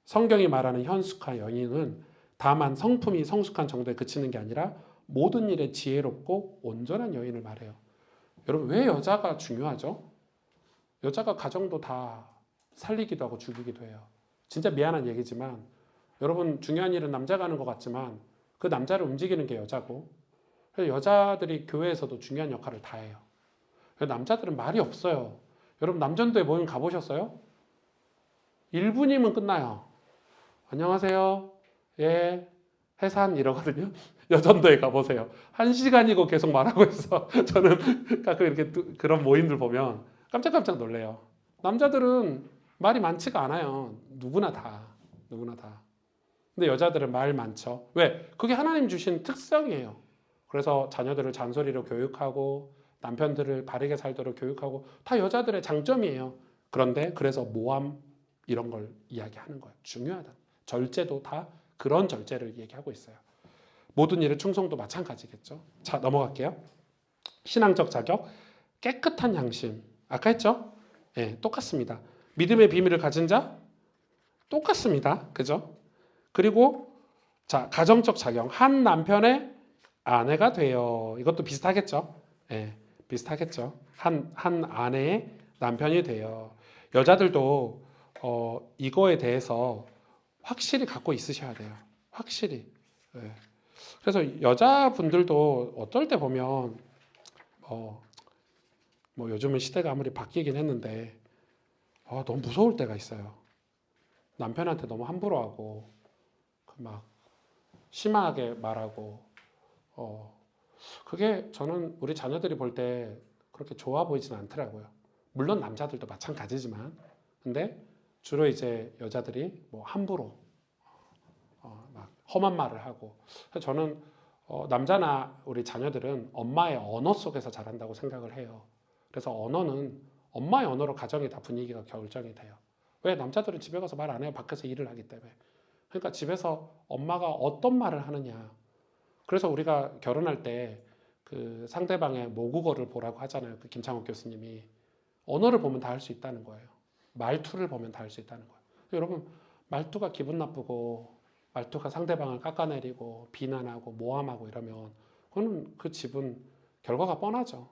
성경이 말하는 현숙한 여인은 다만 성품이 성숙한 정도에 그치는 게 아니라 모든 일에 지혜롭고 온전한 여인을 말해요. 여러분, 왜 여자가 중요하죠? 여자가 가정도 다 살리기도 하고 죽이기도 해요. 진짜 미안한 얘기지만 여러분, 중요한 일은 남자가 하는 것 같지만 그 남자를 움직이는 게 여자고, 그래서 여자들이 교회에서도 중요한 역할을 다 해요. 남자들은 말이 없어요. 여러분, 남전도에 모임 가보셨어요? 1분이면 끝나요. 안녕하세요. 예, 해산 이러거든요. 여전도에 가보세요. 1시간이고 계속 말하고 있어. 저는 가끔 이렇게 그런 모임들 보면 깜짝깜짝 놀래요. 남자들은 말이 많지가 않아요. 누구나 다. 근데 여자들은 말 많죠. 왜? 그게 하나님 주신 특성이에요. 그래서 자녀들을 잔소리로 교육하고 남편들을 바르게 살도록 교육하고 다 여자들의 장점이에요. 그런데 그래서 모함 이런 걸 이야기하는 거예요. 중요하다. 절제도 다 그런 절제를 얘기하고 있어요. 모든 일에 충성도 마찬가지겠죠. 자, 넘어갈게요. 신앙적 자격, 깨끗한 양심. 아까 했죠? 예, 똑같습니다. 믿음의 비밀을 가진 자? 똑같습니다. 그죠? 그리고 자, 가정적 자격, 한 남편의 아내가 돼요. 이것도 비슷하겠죠? 예, 비슷하겠죠. 한 아내의 남편이 돼요. 여자들도 이거에 대해서 확실히 갖고 있으셔야 돼요. 확실히. 예. 그래서 여자분들도 어떨 때 보면 뭐 요즘은 시대가 아무리 바뀌긴 했는데 너무 무서울 때가 있어요. 남편한테 너무 함부로 하고 막 심하게 말하고 그게 저는 우리 자녀들이 볼 때 그렇게 좋아 보이진 않더라고요. 물론 남자들도 마찬가지지만 근데 주로 이제 여자들이 뭐 함부로 막 험한 말을 하고 저는 남자나 우리 자녀들은 엄마의 언어 속에서 자란다고 생각을 해요. 그래서 언어는 엄마의 언어로 가정의 다 분위기가 결정이 돼요. 왜? 남자들은 집에 가서 말 안 해요. 밖에서 일을 하기 때문에. 그러니까 집에서 엄마가 어떤 말을 하느냐. 그래서 우리가 결혼할 때 그 상대방의 모국어를 보라고 하잖아요. 그 김창욱 교수님이. 언어를 보면 다 할 수 있다는 거예요. 말투를 보면 다 할 수 있다는 거예요. 여러분, 말투가 기분 나쁘고 말투가 상대방을 깎아내리고 비난하고 모함하고 이러면 그거는 그 집은 결과가 뻔하죠.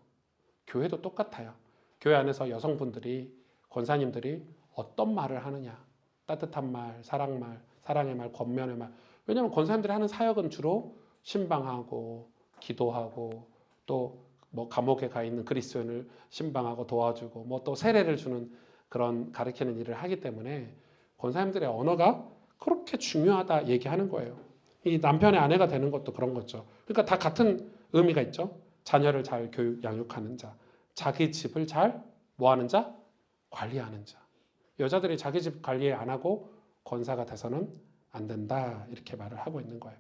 교회도 똑같아요. 교회 안에서 여성분들이 권사님들이 어떤 말을 하느냐. 따뜻한 말, 사랑의 말, 권면의 말. 왜냐하면 권사님들이 하는 사역은 주로 신방하고 기도하고 또 뭐 감옥에 가 있는 그리스도인을 신방하고 도와주고 뭐 또 세례를 주는 그런 가르치는 일을 하기 때문에 권사님들의 언어가 그렇게 중요하다 얘기하는 거예요. 이 남편의 아내가 되는 것도 그런 거죠. 그러니까 다 같은 의미가 있죠. 자녀를 잘 교육, 양육하는 자. 자기 집을 잘 뭐하는 자? 관리하는 자. 여자들이 자기 집 관리 안 하고 권사가 돼서는 안 된다. 이렇게 말을 하고 있는 거예요.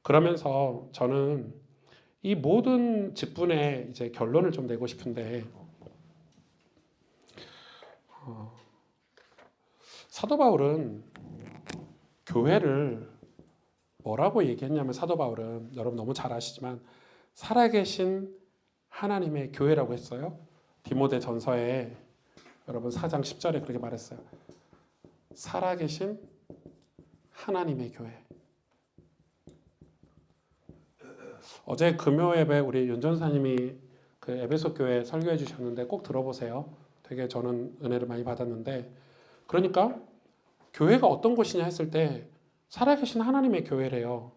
그러면서 저는 이 모든 직분의 이제 결론을 좀 내고 싶은데 사도 바울은 교회를 뭐라고 얘기했냐면 사도 바울은 여러분 너무 잘 아시지만 살아계신 하나님의 교회라고 했어요. 디모데 전서에 여러분 4장 10절에 그렇게 말했어요. 살아계신 하나님의 교회. 어제 금요 예배 우리 윤 전사님이 그 에베소 교회 설교해 주셨는데 꼭 들어보세요. 되게 저는 은혜를 많이 받았는데, 그러니까 교회가 어떤 곳이냐 했을 때 살아계신 하나님의 교회래요.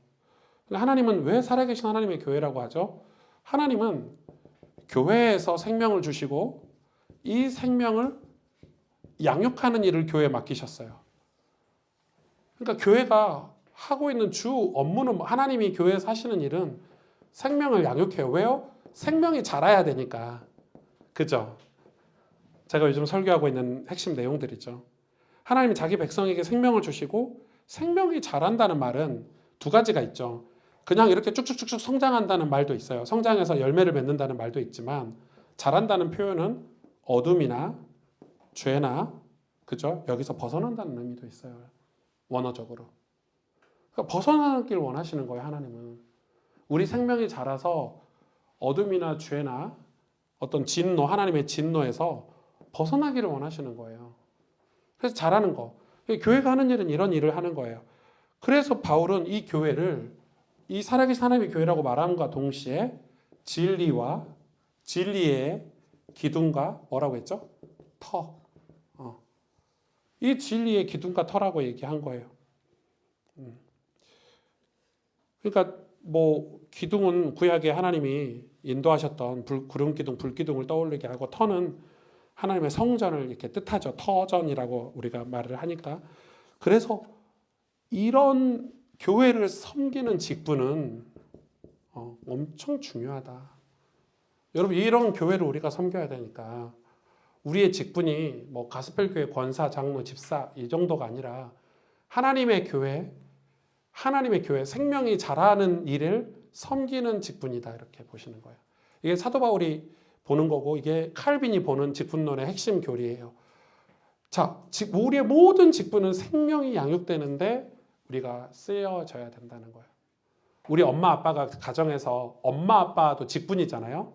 하나님은 왜 살아계신 하나님의 교회라고 하죠? 하나님은 교회에서 생명을 주시고 이 생명을 양육하는 일을 교회에 맡기셨어요. 그러니까 교회가 하고 있는 주 업무는, 하나님이 교회에서 하시는 일은 생명을 양육해요. 왜요? 생명이 자라야 되니까. 그죠? 제가 요즘 설교하고 있는 핵심 내용들이죠. 하나님이 자기 백성에게 생명을 주시고 생명이 자란다는 말은 두 가지가 있죠. 그냥 이렇게 쭉쭉쭉쭉 성장한다는 말도 있어요. 성장해서 열매를 맺는다는 말도 있지만, 자란다는 표현은 어둠이나 죄나, 그죠? 여기서 벗어난다는 의미도 있어요. 원어적으로. 그러니까 벗어나길 원하시는 거예요, 하나님은. 우리 생명이 자라서 어둠이나 죄나 어떤 진노, 하나님의 진노에서 벗어나기를 원하시는 거예요. 그래서 자라는 거. 교회가 하는 일은 이런 일을 하는 거예요. 그래서 바울은 이 교회를 이 살아계신 하나님의 교회라고 말함과 동시에 진리와 진리의 기둥과 뭐라고 했죠? 터. 이 진리의 기둥과 터라고 얘기한 거예요. 그러니까 뭐 기둥은 구약에 하나님이 인도하셨던 구름 기둥, 불 기둥을 떠올리게 하고, 터는 하나님의 성전을 이렇게 뜻하죠. 터전이라고 우리가 말을 하니까. 그래서 이런 교회를 섬기는 직분은 엄청 중요하다. 여러분, 이런 교회를 우리가 섬겨야 되니까 우리의 직분이 뭐 가스펠 교회 권사, 장로, 집사 이 정도가 아니라 하나님의 교회, 생명이 자라는 일을 섬기는 직분이다, 이렇게 보시는 거예요. 이게 사도 바울이 보는 거고, 이게 칼빈이 보는 직분론의 핵심 교리예요. 자, 우리의 모든 직분은 생명이 양육되는데 우리가 쓰여져야 된다는 거예요. 우리 엄마 아빠가 가정에서, 엄마 아빠도 직분이잖아요.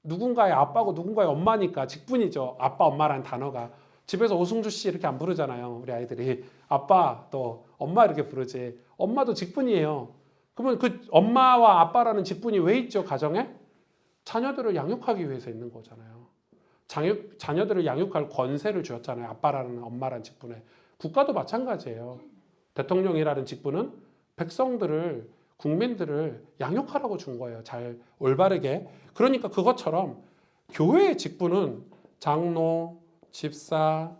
누군가의 아빠고 누군가의 엄마니까 직분이죠. 아빠 엄마라는 단어가. 집에서 오승주 씨 이렇게 안 부르잖아요, 우리 아이들이. 아빠 또 엄마 이렇게 부르지. 엄마도 직분이에요. 그러면 그 엄마와 아빠라는 직분이 왜 있죠, 가정에? 자녀들을 양육하기 위해서 있는 거잖아요. 자녀들을 양육할 권세를 주었잖아요, 아빠라는, 엄마라는 직분에. 국가도 마찬가지예요. 대통령이라는 직분은 백성들을, 국민들을 양육하라고 준 거예요. 잘 올바르게. 그러니까 그것처럼 교회의 직분은 장로, 집사,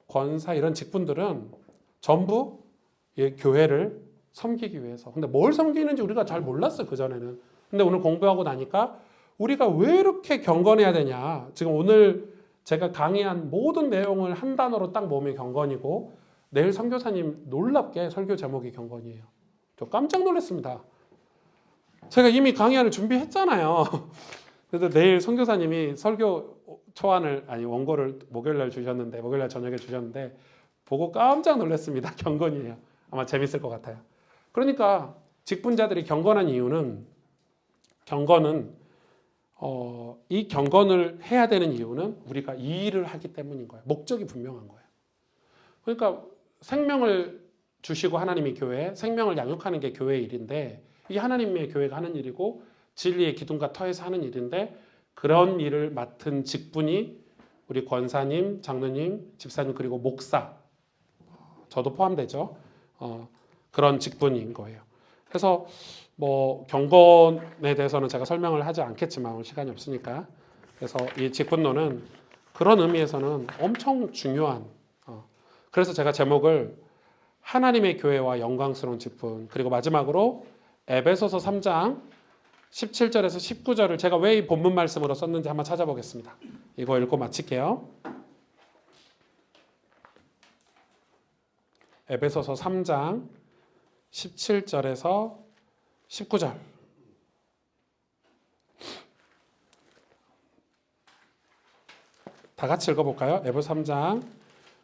권사 이런 직분들은 전부 교회를 섬기기 위해서. 근데 뭘 섬기는지 우리가 잘 몰랐어요, 그전에는. 근데 오늘 공부하고 나니까 우리가 왜 이렇게 경건해야 되냐. 지금 오늘 제가 강의한 모든 내용을 한 단어로 딱 모으면 경건이고, 내일 선교사님 놀랍게 설교 제목이 경건이에요. 저 깜짝 놀랐습니다. 제가 이미 강의안을 준비했잖아요. 그래서 내일 선교사님이 설교 초안을, 아니 원고를 목요일날 주셨는데, 목요일날 저녁에 주셨는데 보고 깜짝 놀랐습니다. 경건이에요. 아마 재밌을 것 같아요. 그러니까 직분자들이 경건한 이유는, 이 경건을 해야 되는 이유는 우리가 이 일을 하기 때문인 거예요. 목적이 분명한 거예요. 그러니까 생명을 주시고 하나님이 교회, 생명을 양육하는 게 교회의 일인데, 이게 하나님의 교회가 하는 일이고 진리의 기둥과 터에서 하는 일인데, 그런 일을 맡은 직분이 우리 권사님, 장로님, 집사님, 그리고 목사, 저도 포함되죠. 그런 직분인 거예요. 그래서 뭐 경건에 대해서는 제가 설명을 하지 않겠지만 오늘 시간이 없으니까, 그래서 이 직분론은 그런 의미에서는 엄청 중요한, 그래서 제가 제목을 하나님의 교회와 영광스러운 직분, 그리고 마지막으로 에베소서 3장 17절에서 19절을 제가 왜 이 본문 말씀으로 썼는지 한번 찾아보겠습니다. 이거 읽고 마칠게요. 에베소서 3장 17절에서 19절. 다 같이 읽어볼까요? 에베소 3장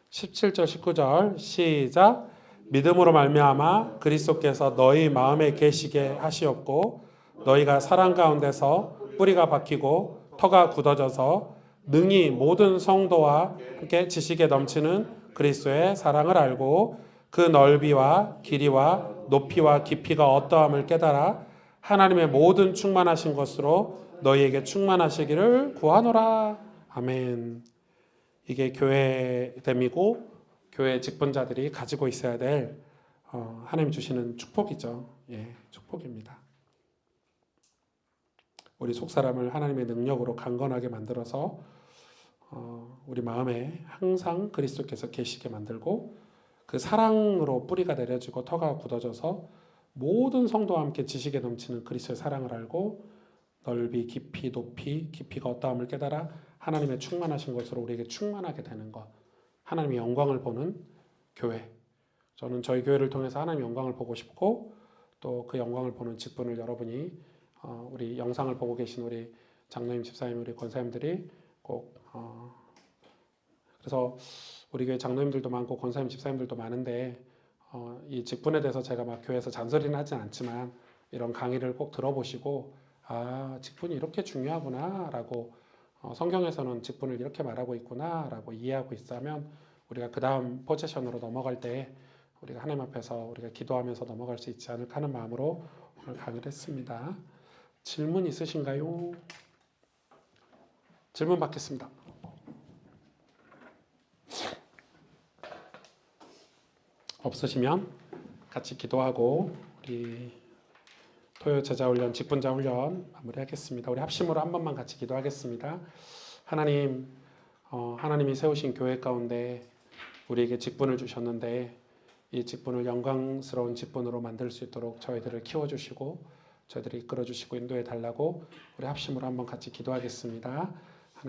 17절 19절 시작. 믿음으로 말미암아 그리스도께서 너희 마음에 계시게 하시옵고, 너희가 사랑 가운데서 뿌리가 박히고 터가 굳어져서 능히 모든 성도와 함께 지식에 넘치는 그리스도의 사랑을 알고 그 넓이와 길이와 높이와 깊이가 어떠함을 깨달아 하나님의 모든 충만하신 것으로 너희에게 충만하시기를 구하노라. 아멘. 이게 교회됨이고 교회 직분자들이 가지고 있어야 될 하나님 주시는 축복이죠. 예, 축복입니다. 우리 속사람을 하나님의 능력으로 강건하게 만들어서 우리 마음에 항상 그리스도께서 계시게 만들고 그 사랑으로 뿌리가 내려지고 터가 굳어져서 모든 성도와 함께 지식에 넘치는 그리스도의 사랑을 알고 넓이 깊이 높이 깊이가 어떠함을 깨달아 하나님의 충만하신 것으로 우리에게 충만하게 되는 것, 하나님의 영광을 보는 교회. 저는 저희 교회를 통해서 하나님의 영광을 보고 싶고 또 그 영광을 보는 직분을 여러분이 우리 영상을 보고 계신 우리 장로님, 집사님, 우리 권사님들이 꼭 그래서 우리 교회 장로님들도 많고 권사님, 집사님들도 많은데 이 직분에 대해서 제가 막 교회에서 잔소리는 하진 않지만 이런 강의를 꼭 들어보시고 아, 직분이 이렇게 중요하구나라고 성경에서는 직분을 이렇게 말하고 있구나라고 이해하고 있다면 우리가 그 다음 포지션으로 넘어갈 때 우리가 하나님 앞에서 우리가 기도하면서 넘어갈 수 있지 않을까 하는 마음으로 오늘 강의를 했습니다. 질문 있으신가요? 질문 받겠습니다. 없으시면 같이 기도하고 우리 토요 제자 훈련, 직분자 훈련 마무리하겠습니다. 우리 합심으로 한 번만 같이 기도하겠습니다. 하나님, 하나님이 세우신 교회 가운데 우리에게 직분을 주셨는데 이 직분을 영광스러운 직분으로 만들 수 있도록 저희들을 키워주시고 저희들을 이끌어주시고 인도해 달라고 우리 합심으로 한번 같이 기도하겠습니다.